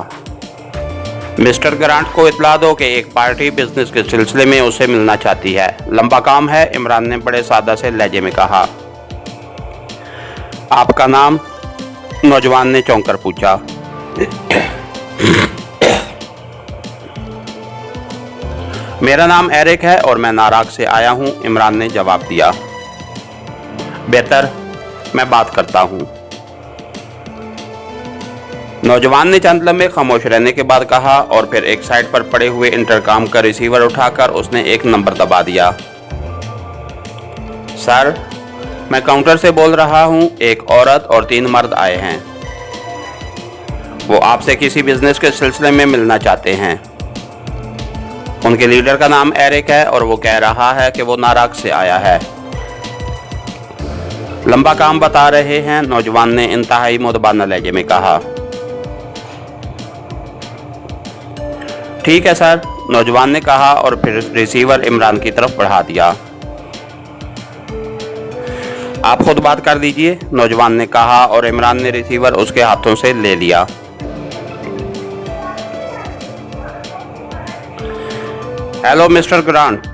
मिस्टर ग्रांट को इतला दो कि एक पार्टी बिजनेस के सिलसिले में उसे मिलना चाहती है। लंबा काम है, इमरान ने बड़े सादा से लहजे में कहा। आपका नाम? नौजवान ने चौंक कर पूछा। मेरा नाम एरिक है और मैं नाराक से आया हूं, इमरान ने जवाब दिया। बेहतर, मैं बात करता हूं, नौजवान ने चंद लम्हे खामोश रहने के बाद कहा और फिर एक साइड पर पड़े हुए इंटरकॉम का रिसीवर उठाकर उसने एक नंबर दबा दिया। सर, मैं काउंटर से बोल रहा हूं। एक औरत और 3 मर्द आए हैं। वो आपसे किसी बिजनेस के सिलसिले में मिलना चाहते हैं। उनके लीडर का नाम एरिक है और वो कह रहा है कि वो नाराक से आया है। लंबा काम बता रहे हैं, नौजवान ने इंतहाई मुदबाना लहजे में कहा। ठीक है सर, नौजवान ने कहा और फिर रिसीवर इमरान की तरफ बढ़ा दिया। आप खुद बात कर दीजिए, नौजवान ने कहा और इमरान ने रिसीवर उसके हाथों से ले लिया। हेलो मिस्टर ग्रांट,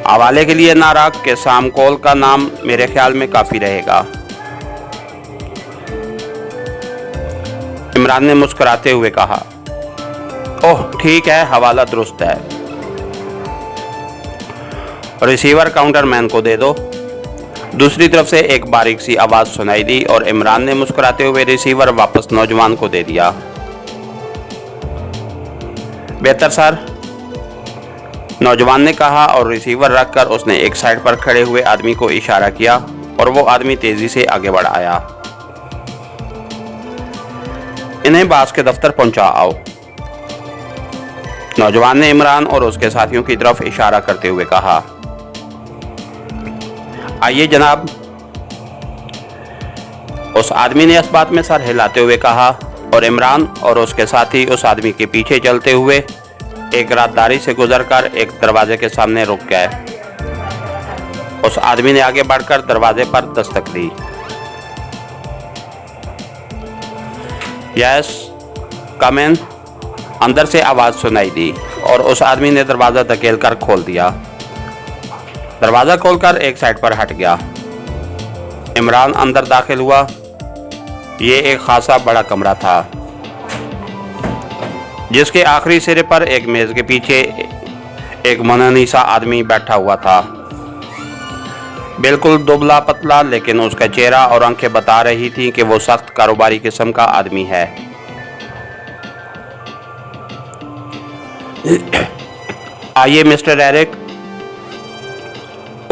हवाले के लिए ना रख के शाम कॉल का नाम मेरे ख्याल में काफ़ी रहेगा। इमरान ने मुस्कुराते हुए कहा, ओह ठीक है, हवाला दुरुस्त है। रिसीवर काउंटरमैन को दे दो। दूसरी तरफ से एक बारीक सी आवाज़ सुनाई दी और इमरान ने मुस्कुराते हुए रिसीवर वापस नौजवान को दे दिया। बेहतर सर, नौजवान ने कहा और रिसीवर रखकर उसने एक साइड पर खड़े हुए आदमी को इशारा किया और वो आदमी तेजी से आगे बढ़ आया। इन्हें बास के दफ्तर पहुंचा आओ, नौजवान ने इमरान और उसके साथियों की तरफ इशारा करते हुए कहा। आइए जनाब, उस आदमी ने इस बात में सर हिलाते हुए कहा और इमरान और उसके साथी उस आदमी के पीछे चलते हुए एक राहदारी से गुजरकर एक दरवाजे के सामने रुक गए। उस आदमी ने आगे बढ़कर दरवाजे पर दस्तक दी। यस कम इन, अंदर से आवाज़ सुनाई दी और उस आदमी ने दरवाज़ा धकेलकर खोल दिया। दरवाज़ा खोलकर एक साइड पर हट गया। इमरान अंदर दाखिल हुआ। ये एक खासा बड़ा कमरा था जिसके आखिरी सिरे पर एक मेज़ के पीछे एक मनोनी सा आदमी बैठा हुआ था। बिल्कुल दुबला पतला, लेकिन उसका चेहरा और आंखें बता रही थी कि वो सख्त कारोबारी किस्म का आदमी है। आइए मिस्टर एरिक,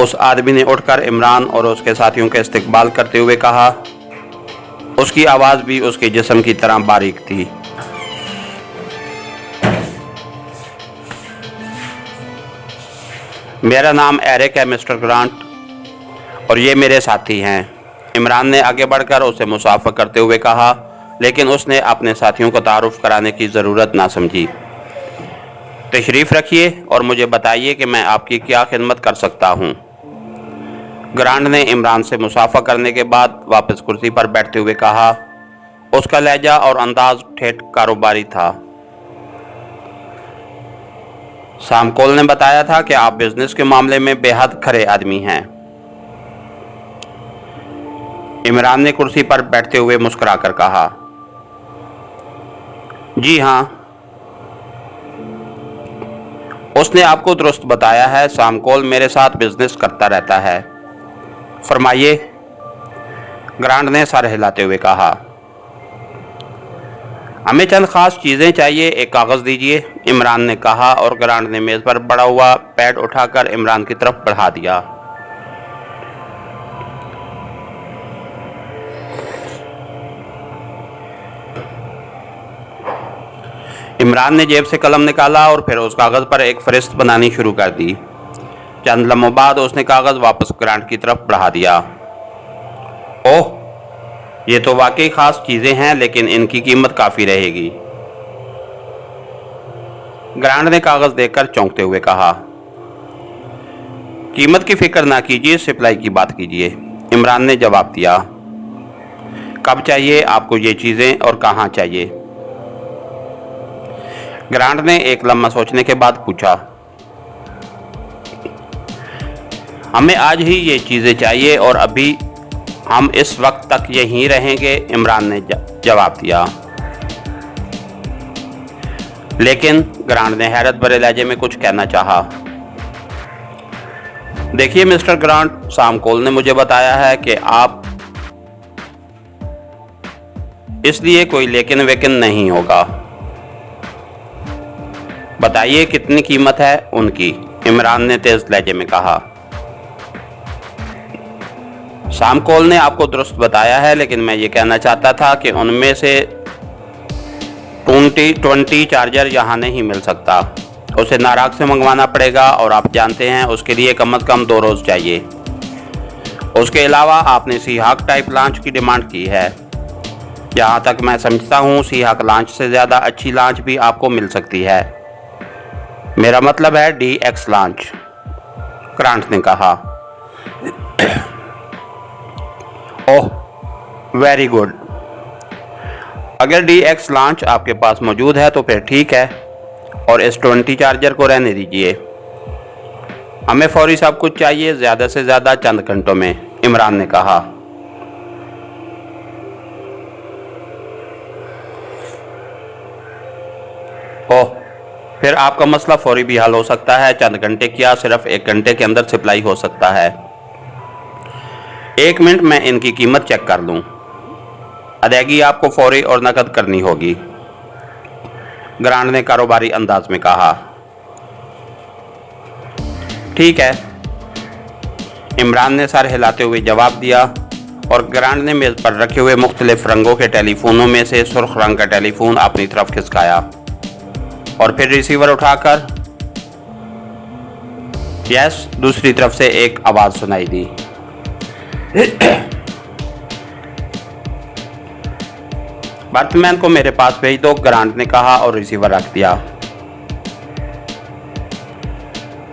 उस आदमी ने उठकर इमरान और उसके साथियों का इस्तकबाल करते हुए कहा। उसकी आवाज़ भी उसके जिस्म की तरह बारीक थी। मेरा नाम एरिक है मिस्टर ग्रांट, और ये मेरे साथी हैं। इमरान ने आगे बढ़कर उसे मुसाफा करते हुए कहा, लेकिन उसने अपने साथियों को तारुफ कराने की ज़रूरत ना समझी। तशरीफ़ रखिए और मुझे बताइए कि मैं आपकी क्या खिदमत कर सकता हूँ। ग्रांट ने इमरान से मुसाफा करने के बाद वापस कुर्सी पर बैठते हुए कहा। उसका लहजा और अंदाज ठेठ कारोबारी था। शाम कॉल ने बताया था कि आप बिजनेस के मामले में बेहद खरे आदमी हैं। इमरान ने कुर्सी पर बैठते हुए मुस्कुराकर कहा, जी हाँ, उसने आपको दुरुस्त बताया है। शाम कॉल मेरे साथ बिजनेस करता रहता है। फरमाइए, ग्रांट ने सर हिलाते हुए कहा। हमें चंद खास चीज़ें चाहिए, एक कागज़ दीजिए, इमरान ने कहा और ग्रांट ने मेज़ पर पड़ा हुआ पैड उठाकर इमरान की तरफ बढ़ा दिया। इमरान ने जेब से कलम निकाला और फिर उस कागज़ पर एक फहरिस्त बनानी शुरू कर दी। चंद लम्हों बाद उसने कागज़ वापस ग्रांट की तरफ बढ़ा दिया। ओह, ये तो वाकई ख़ास चीज़ें हैं, लेकिन इनकी कीमत काफ़ी रहेगी। ग्रांट ने कागज़ देखकर चौंकते हुए कहा। कीमत की फिक्र ना कीजिए, सप्लाई की बात कीजिए, इमरान ने जवाब दिया। कब चाहिए आपको ये चीज़ें और कहाँ चाहिए? ग्रांट ने एक लम्हा सोचने के बाद पूछा। हमें आज ही ये चीज़ें चाहिए और अभी हम इस वक्त तक यहीं रहेंगे, इमरान ने जवाब दिया। लेकिन ग्रांट ने हैरत भरे लहजे में कुछ कहना चाहा। देखिए मिस्टर ग्रांट, शाम कॉल ने मुझे बताया है कि आप, इसलिए कोई लेकिन वेकिन नहीं होगा। बताइए कितनी कीमत है उनकी, इमरान ने तेज लहजे में कहा। शाम कॉल ने आपको दुरुस्त बताया है, लेकिन मैं ये कहना चाहता था कि उनमें से 20 चार्जर यहाँ नहीं मिल सकता। उसे नाराग से मंगवाना पड़ेगा और आप जानते हैं उसके लिए कम से कम 2 रोज़ चाहिए। उसके अलावा आपने सीहाक टाइप लॉन्च की डिमांड की है। यहाँ तक मैं समझता हूँ सीहक लॉन्च से ज़्यादा अच्छी लॉन्च भी आपको मिल सकती है। मेरा मतलब है DX लॉन्च, ग्रांट ने कहा। ओह, वेरी गुड। अगर DX लॉन्च आपके पास मौजूद है तो फिर ठीक है, और S20 चार्जर को रहने दीजिए। हमें फौरी सब कुछ चाहिए, ज़्यादा से ज़्यादा चंद घंटों में, इमरान ने कहा। ओह, फिर आपका मसला फौरी भी हल हो सकता है। चंद घंटे क्या, सिर्फ 1 घंटे के अंदर सप्लाई हो सकता है। 1 मिनट, मैं इनकी कीमत चेक कर लूँ। अदायगी आपको फौरी और नकद करनी होगी, ग्रांट ने कारोबारी अंदाज में कहा। ठीक है, इमरान ने सर हिलाते हुए जवाब दिया, और ग्रांट ने मेज़ पर रखे हुए मुख्तलिफ रंगों के टेलीफोनों में से सुर्ख रंग का टेलीफोन अपनी तरफ खिसकाया और फिर रिसीवर उठाकर यस, दूसरी तरफ से एक आवाज़ सुनाई दी। बर्थमैन को मेरे पास भेज दो, ग्रांट ने कहा और रिसीवर रख दिया।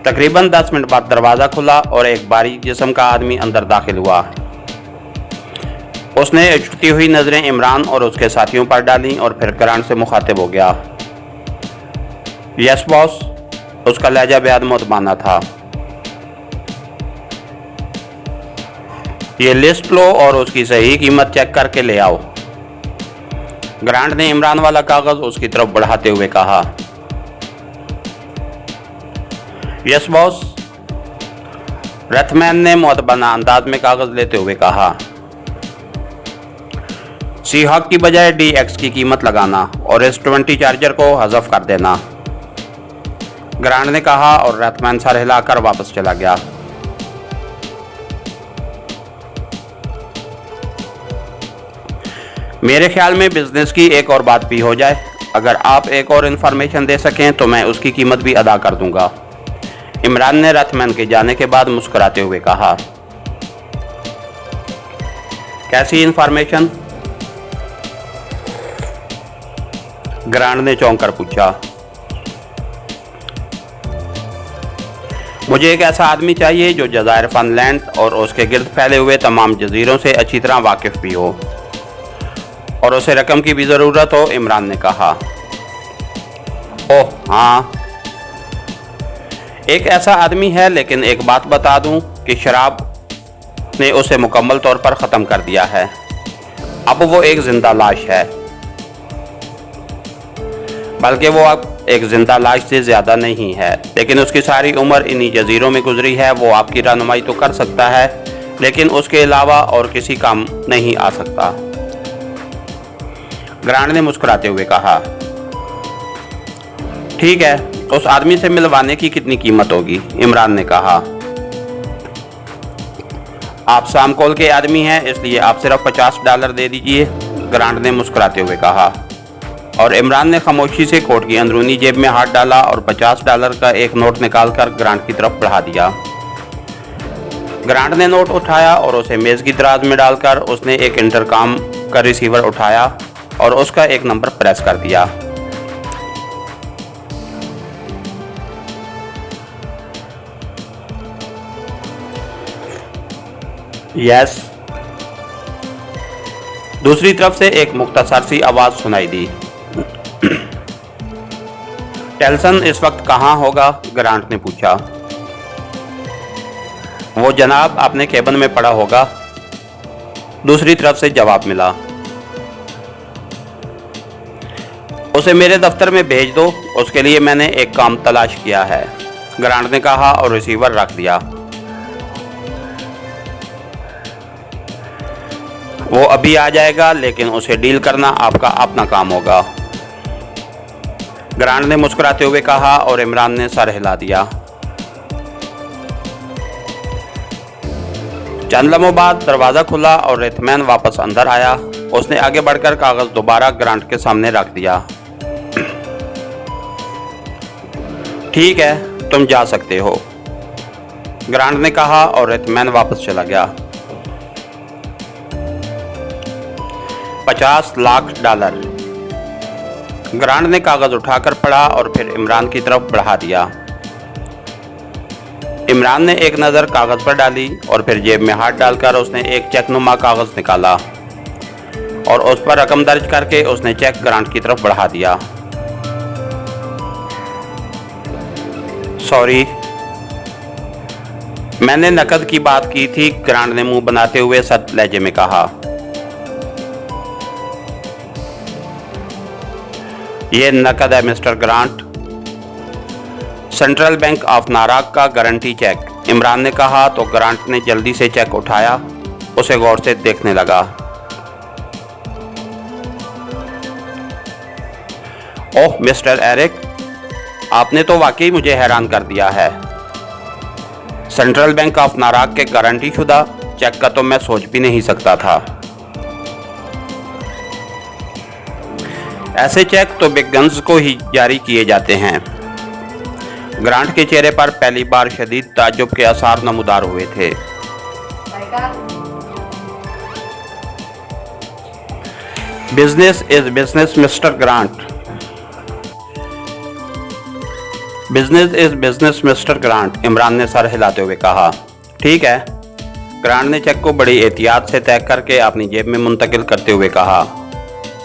तकरीबन 10 मिनट बाद दरवाज़ा खुला और एक बारीक जिस्म का आदमी अंदर दाखिल हुआ। उसने उछलती हुई नज़रें इमरान और उसके साथियों पर डाली और फिर ग्रांट से मुखातिब हो गया। यस बॉस, उसका लहजा बेहद मुतमाना था। ये लिस्ट लो और उसकी सही कीमत चेक करके ले आओ, ग्रांट ने इमरान वाला कागज़ उसकी तरफ बढ़ाते हुए कहा। यस बॉस, रथमैन ने मुअत्तबना अंदाज में कागज़ लेते हुए कहा। सीहॉक की बजाय DX की कीमत लगाना और S20 चार्जर को हज़फ कर देना, ग्रांट ने कहा, और रथमैन सर हिलाकर वापस चला गया। मेरे ख्याल में बिजनेस की एक और बात भी हो जाए। अगर आप एक और इन्फॉर्मेशन दे सकें तो मैं उसकी कीमत भी अदा कर दूंगा, इमरान ने रथमैन के जाने के बाद मुस्कुराते हुए कहा। कैसी इन्फॉर्मेशन, ग्रांट ने चौंक कर पूछा। मुझे एक ऐसा आदमी चाहिए जो जज़ायर फनलैंड और उसके गिर्द फैले हुए तमाम जजीरों से अच्छी तरह वाकिफ भी हो, और उसे रकम की भी ज़रूरत हो, इमरान ने कहा। ओह हाँ, एक ऐसा आदमी है, लेकिन एक बात बता दूं कि शराब ने उसे मुकम्मल तौर पर ख़त्म कर दिया है। अब वो एक जिंदा लाश है, बल्कि वो अब एक जिंदा लाश से ज़्यादा नहीं है, लेकिन उसकी सारी उम्र इन्हीं जजीरों में गुजरी है। वो आपकी रहनुमाई तो कर सकता है, लेकिन उसके अलावा और किसी काम नहीं आ सकता, ग्रांट ने मुस्कुराते हुए कहा। ठीक है, उस आदमी से मिलवाने की कितनी कीमत होगी, इमरान ने कहा। आप सामकोल के आदमी हैं, इसलिए आप सिर्फ $50 दे दीजिए, ग्रांट ने मुस्कुराते हुए कहा, और इमरान ने खामोशी से कोट की अंदरूनी जेब में हाथ डाला और $50 का एक नोट निकालकर ग्रांट की तरफ बढ़ा दिया। ग्रांट ने नोट उठाया और उसे मेज़ की दराज में डालकर उसने एक इंटरकॉम का रिसीवर उठाया और उसका एक नंबर प्रेस कर दिया। यस, दूसरी तरफ से एक मुख्तसर सी आवाज़ सुनाई दी। टेल्सन इस वक्त कहाँ होगा, ग्रांट ने पूछा। वो जनाब अपने केबिन में पड़ा होगा, दूसरी तरफ से जवाब मिला। उसे मेरे दफ्तर में भेज दो, उसके लिए मैंने एक काम तलाश किया है, ग्रांट ने कहा और रिसीवर रख दिया। वो अभी आ जाएगा, लेकिन उसे डील करना आपका अपना काम होगा, ग्रांट ने मुस्कुराते हुए कहा, और इमरान ने सर हिला दिया। चंद लम्हों बाद दरवाज़ा खुला और रथमैन वापस अंदर आया। उसने आगे बढ़कर कागज़ दोबारा ग्रांट के सामने रख दिया। ठीक है, तुम जा सकते हो, ग्रांट ने कहा, और रथमैन वापस चला गया। 50 लाख डॉलर। ग्रांट ने कागज उठाकर पढ़ा और फिर इमरान की तरफ बढ़ा दिया। इमरान ने एक नज़र कागज पर डाली और फिर जेब में हाथ डालकर उसने एक चेकनुमा कागज निकाला और उस पर रकम दर्ज करके उसने चेक ग्रांट की तरफ बढ़ा दिया। सॉरी, मैंने नकद की बात की थी, ग्रांट ने मुंह बनाते हुए सख्त लहजे में कहा। यह नकद है mister Grant, central bank of नाराक का गारंटी चेक, इमरान ने कहा तो ग्रांट ने जल्दी से चेक उठाया, उसे गौर से देखने लगा। ओह मिस्टर एरिक, आपने तो वाकई मुझे हैरान कर दिया है। सेंट्रल बैंक ऑफ नाराक के गारंटी शुदा चेक का तो मैं सोच भी नहीं सकता था। ऐसे चेक तो बिग गन्स को ही जारी किए जाते हैं। ग्रांट के चेहरे पर पहली बार शदीद ताज्जुब के आसार नमूदार हुए थे। Business is business mister grant, business is business mister grant, Imran ने सर हिलाते हुए कहा। ठीक है, ग्रांट ने चेक को बड़ी एहतियात से तय करके अपनी जेब में मुंतकिल करते हुए कहा।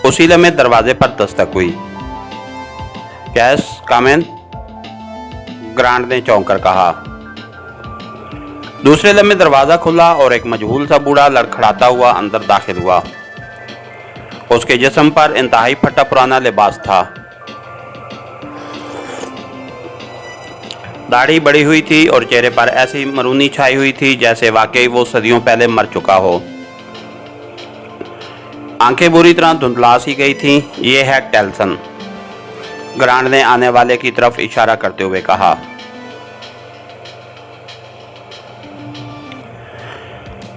उसी लम्हे दरवाजे पर दस्तक हुई। यस कम इन, ग्रांट ने चौंक कर कहा। दूसरे लम्हे दरवाजा खुला और एक मजहूल सा बूढ़ा लड़खड़ाता हुआ अंदर दाखिल हुआ। उसके जिस्म पर इंतहाई फटा पुराना लिबास था। दाढ़ी बड़ी हुई थी और चेहरे पर ऐसी मरूनी छाई हुई थी जैसे वाकई वो सदियों पहले मर चुका हो। आंखें बुरी तरह धुंधला सी गई थीं। ये है टेल्सन, ग्रांट ने आने वाले की तरफ इशारा करते हुए कहा।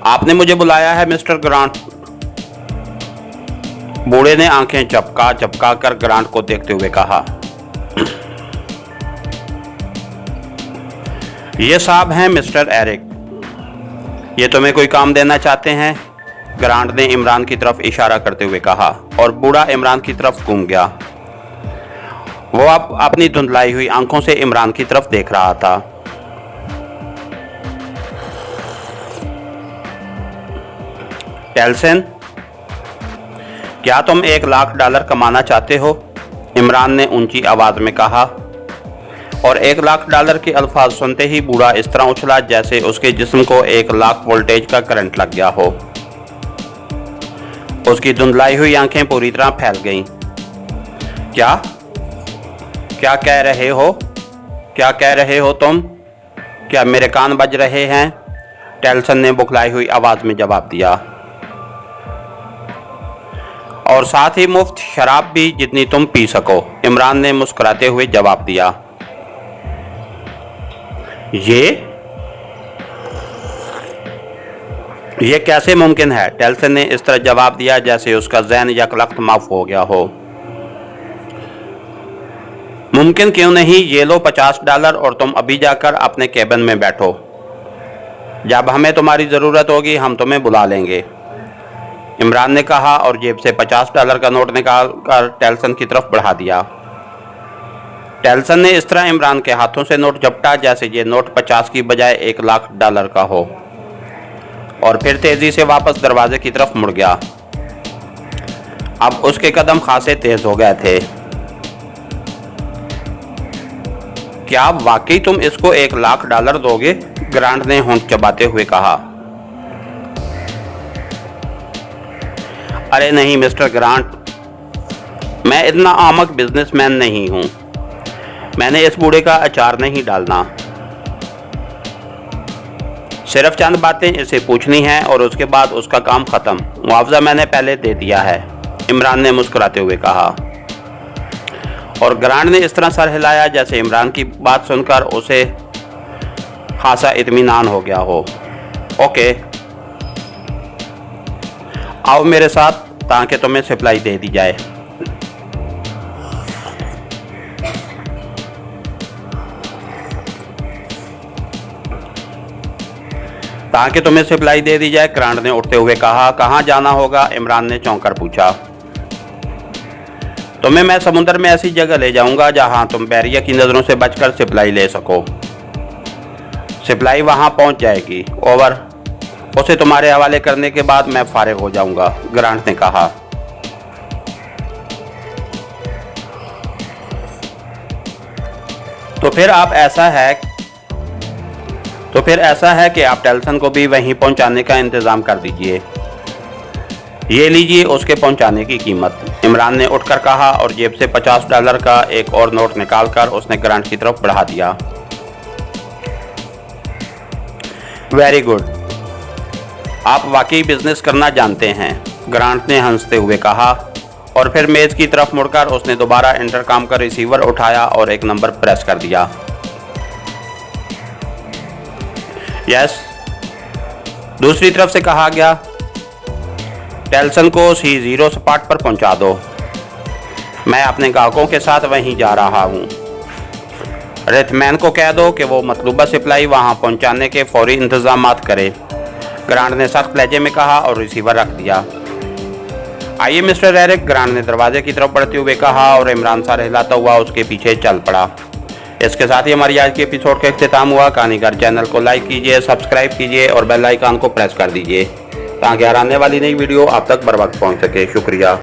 आपने मुझे बुलाया है मिस्टर ग्रांट, बूढ़े ने आंखें चपका चपका कर ग्रांट को देखते हुए कहा। ये साहब हैं मिस्टर एरिक, ये तुम्हें कोई काम देना चाहते हैं, ग्रांट ने इमरान की तरफ इशारा करते हुए कहा और बूढ़ा इमरान की तरफ घूम गया। वो अब अपनी धुंधलाई हुई आंखों से इमरान की तरफ देख रहा था। टेल्सन, क्या तुम 1 लाख डॉलर कमाना चाहते हो, इमरान ने ऊंची आवाज में कहा और 1 लाख डॉलर के अल्फाज सुनते ही बूढ़ा इस तरह उछला जैसे उसके जिस्म को 1 लाख वोल्टेज का करंट लग गया हो। उसकी धुंधलाई हुई आंखें पूरी तरह फैल गईं। क्या कह रहे हो, क्या कह रहे हो तुम, क्या मेरे कान बज रहे हैं, टेल्सन ने बुखलाई हुई आवाज में जवाब दिया। और साथ ही मुफ्त शराब भी जितनी तुम पी सको, इमरान ने मुस्कुराते हुए जवाब दिया। ये कैसे मुमकिन है, टेल्सन ने इस तरह जवाब दिया जैसे उसका ज़हन यकलख्त माफ हो गया हो। मुमकिन क्यों नहीं, ये लो 50 डॉलर और तुम अभी जाकर अपने केबिन में बैठो। जब हमें तुम्हारी ज़रूरत होगी हम तुम्हें बुला लेंगे, इमरान ने कहा और जेब से 50 डॉलर का नोट निकाल कर टेल्सन की तरफ बढ़ा दिया। टेल्सन ने इस तरह इमरान के हाथों से नोट झपटा जैसे ये नोट 50 की बजाय 1 लाख डॉलर का हो और फिर तेजी से वापस दरवाजे की तरफ मुड़ गया। अब उसके कदम खासे तेज हो गए थे। क्या वाकई तुम इसको 1 लाख डॉलर दोगे, ग्रांट ने होंठ चबाते हुए कहा। अरे नहीं मिस्टर ग्रांट, मैं इतना आमक बिजनेसमैन नहीं हूं, मैंने इस बूढ़े का अचार नहीं डालना, सिर्फ चंद बातें इसे पूछनी हैं और उसके बाद उसका काम खत्म, मुआवजा मैंने पहले दे दिया है, इमरान ने मुस्कुराते हुए कहा। और ग्रांट ने इस तरह सर हिलाया जैसे इमरान की बात सुनकर उसे खासा इत्मीनान हो गया हो। ओके, आओ मेरे साथ ताकि तुम्हें सप्लाई दे दी जाए। ताकि तुम्हें सप्लाई दे दी जाए, ग्रांट ने उठते हुए कहा। कहाँ जाना होगा? इमरान ने चौंक कर पूछा। तुम्हें मैं समुद्र में ऐसी जगह ले जाऊंगा जहां तुम बैरिया की नज़रों से बचकर सप्लाई ले सको। सप्लाई वहां पहुंच जाएगी। ओवर। उसे तुम्हारे हवाले करने के बाद मैं फारिग हो जाऊंगा, ग्रांट ने कहा। तो फिर ऐसा है कि आप टेल्सन को भी वहीं पहुंचाने का इंतज़ाम कर दीजिए। ये लीजिए उसके पहुंचाने की कीमत, इमरान ने उठकर कहा और जेब से $50 का एक और नोट निकालकर उसने ग्रांट की तरफ बढ़ा दिया। वेरी गुड, आप वाकई बिजनेस करना जानते हैं, ग्रांट ने हंसते हुए कहा और फिर मेज़ की तरफ मुड़कर उसने दोबारा इंटरकॉम का रिसीवर उठाया और एक नंबर प्रेस कर दिया। यस, दूसरी तरफ से कहा गया। टेल्सन को C0 स्पॉट पर पहुंचा दो। मैं अपने ग्राहकों के साथ वहीं जा रहा हूं। रेथमैन को कह दो कि वो मतलूबा सप्लाई वहां पहुंचाने के फौरी इंतजामात करे, ग्रांट ने सख्त लहजे में कहा और रिसीवर रख दिया। आइए मिस्टर एरिक, ग्रांट ने दरवाजे की तरफ बढ़ते हुए कहा और इमरान सर हिलाता हुआ उसके पीछे चल पड़ा। इसके साथ ही हमारी आज के एपिसोड का इख्तिताम हुआ। कहानीगर चैनल को लाइक कीजिए, सब्सक्राइब कीजिए और बेल आइकन को प्रेस कर दीजिए ताकि आने वाली नई वीडियो आप तक बर वक्त पहुँच सके। शुक्रिया।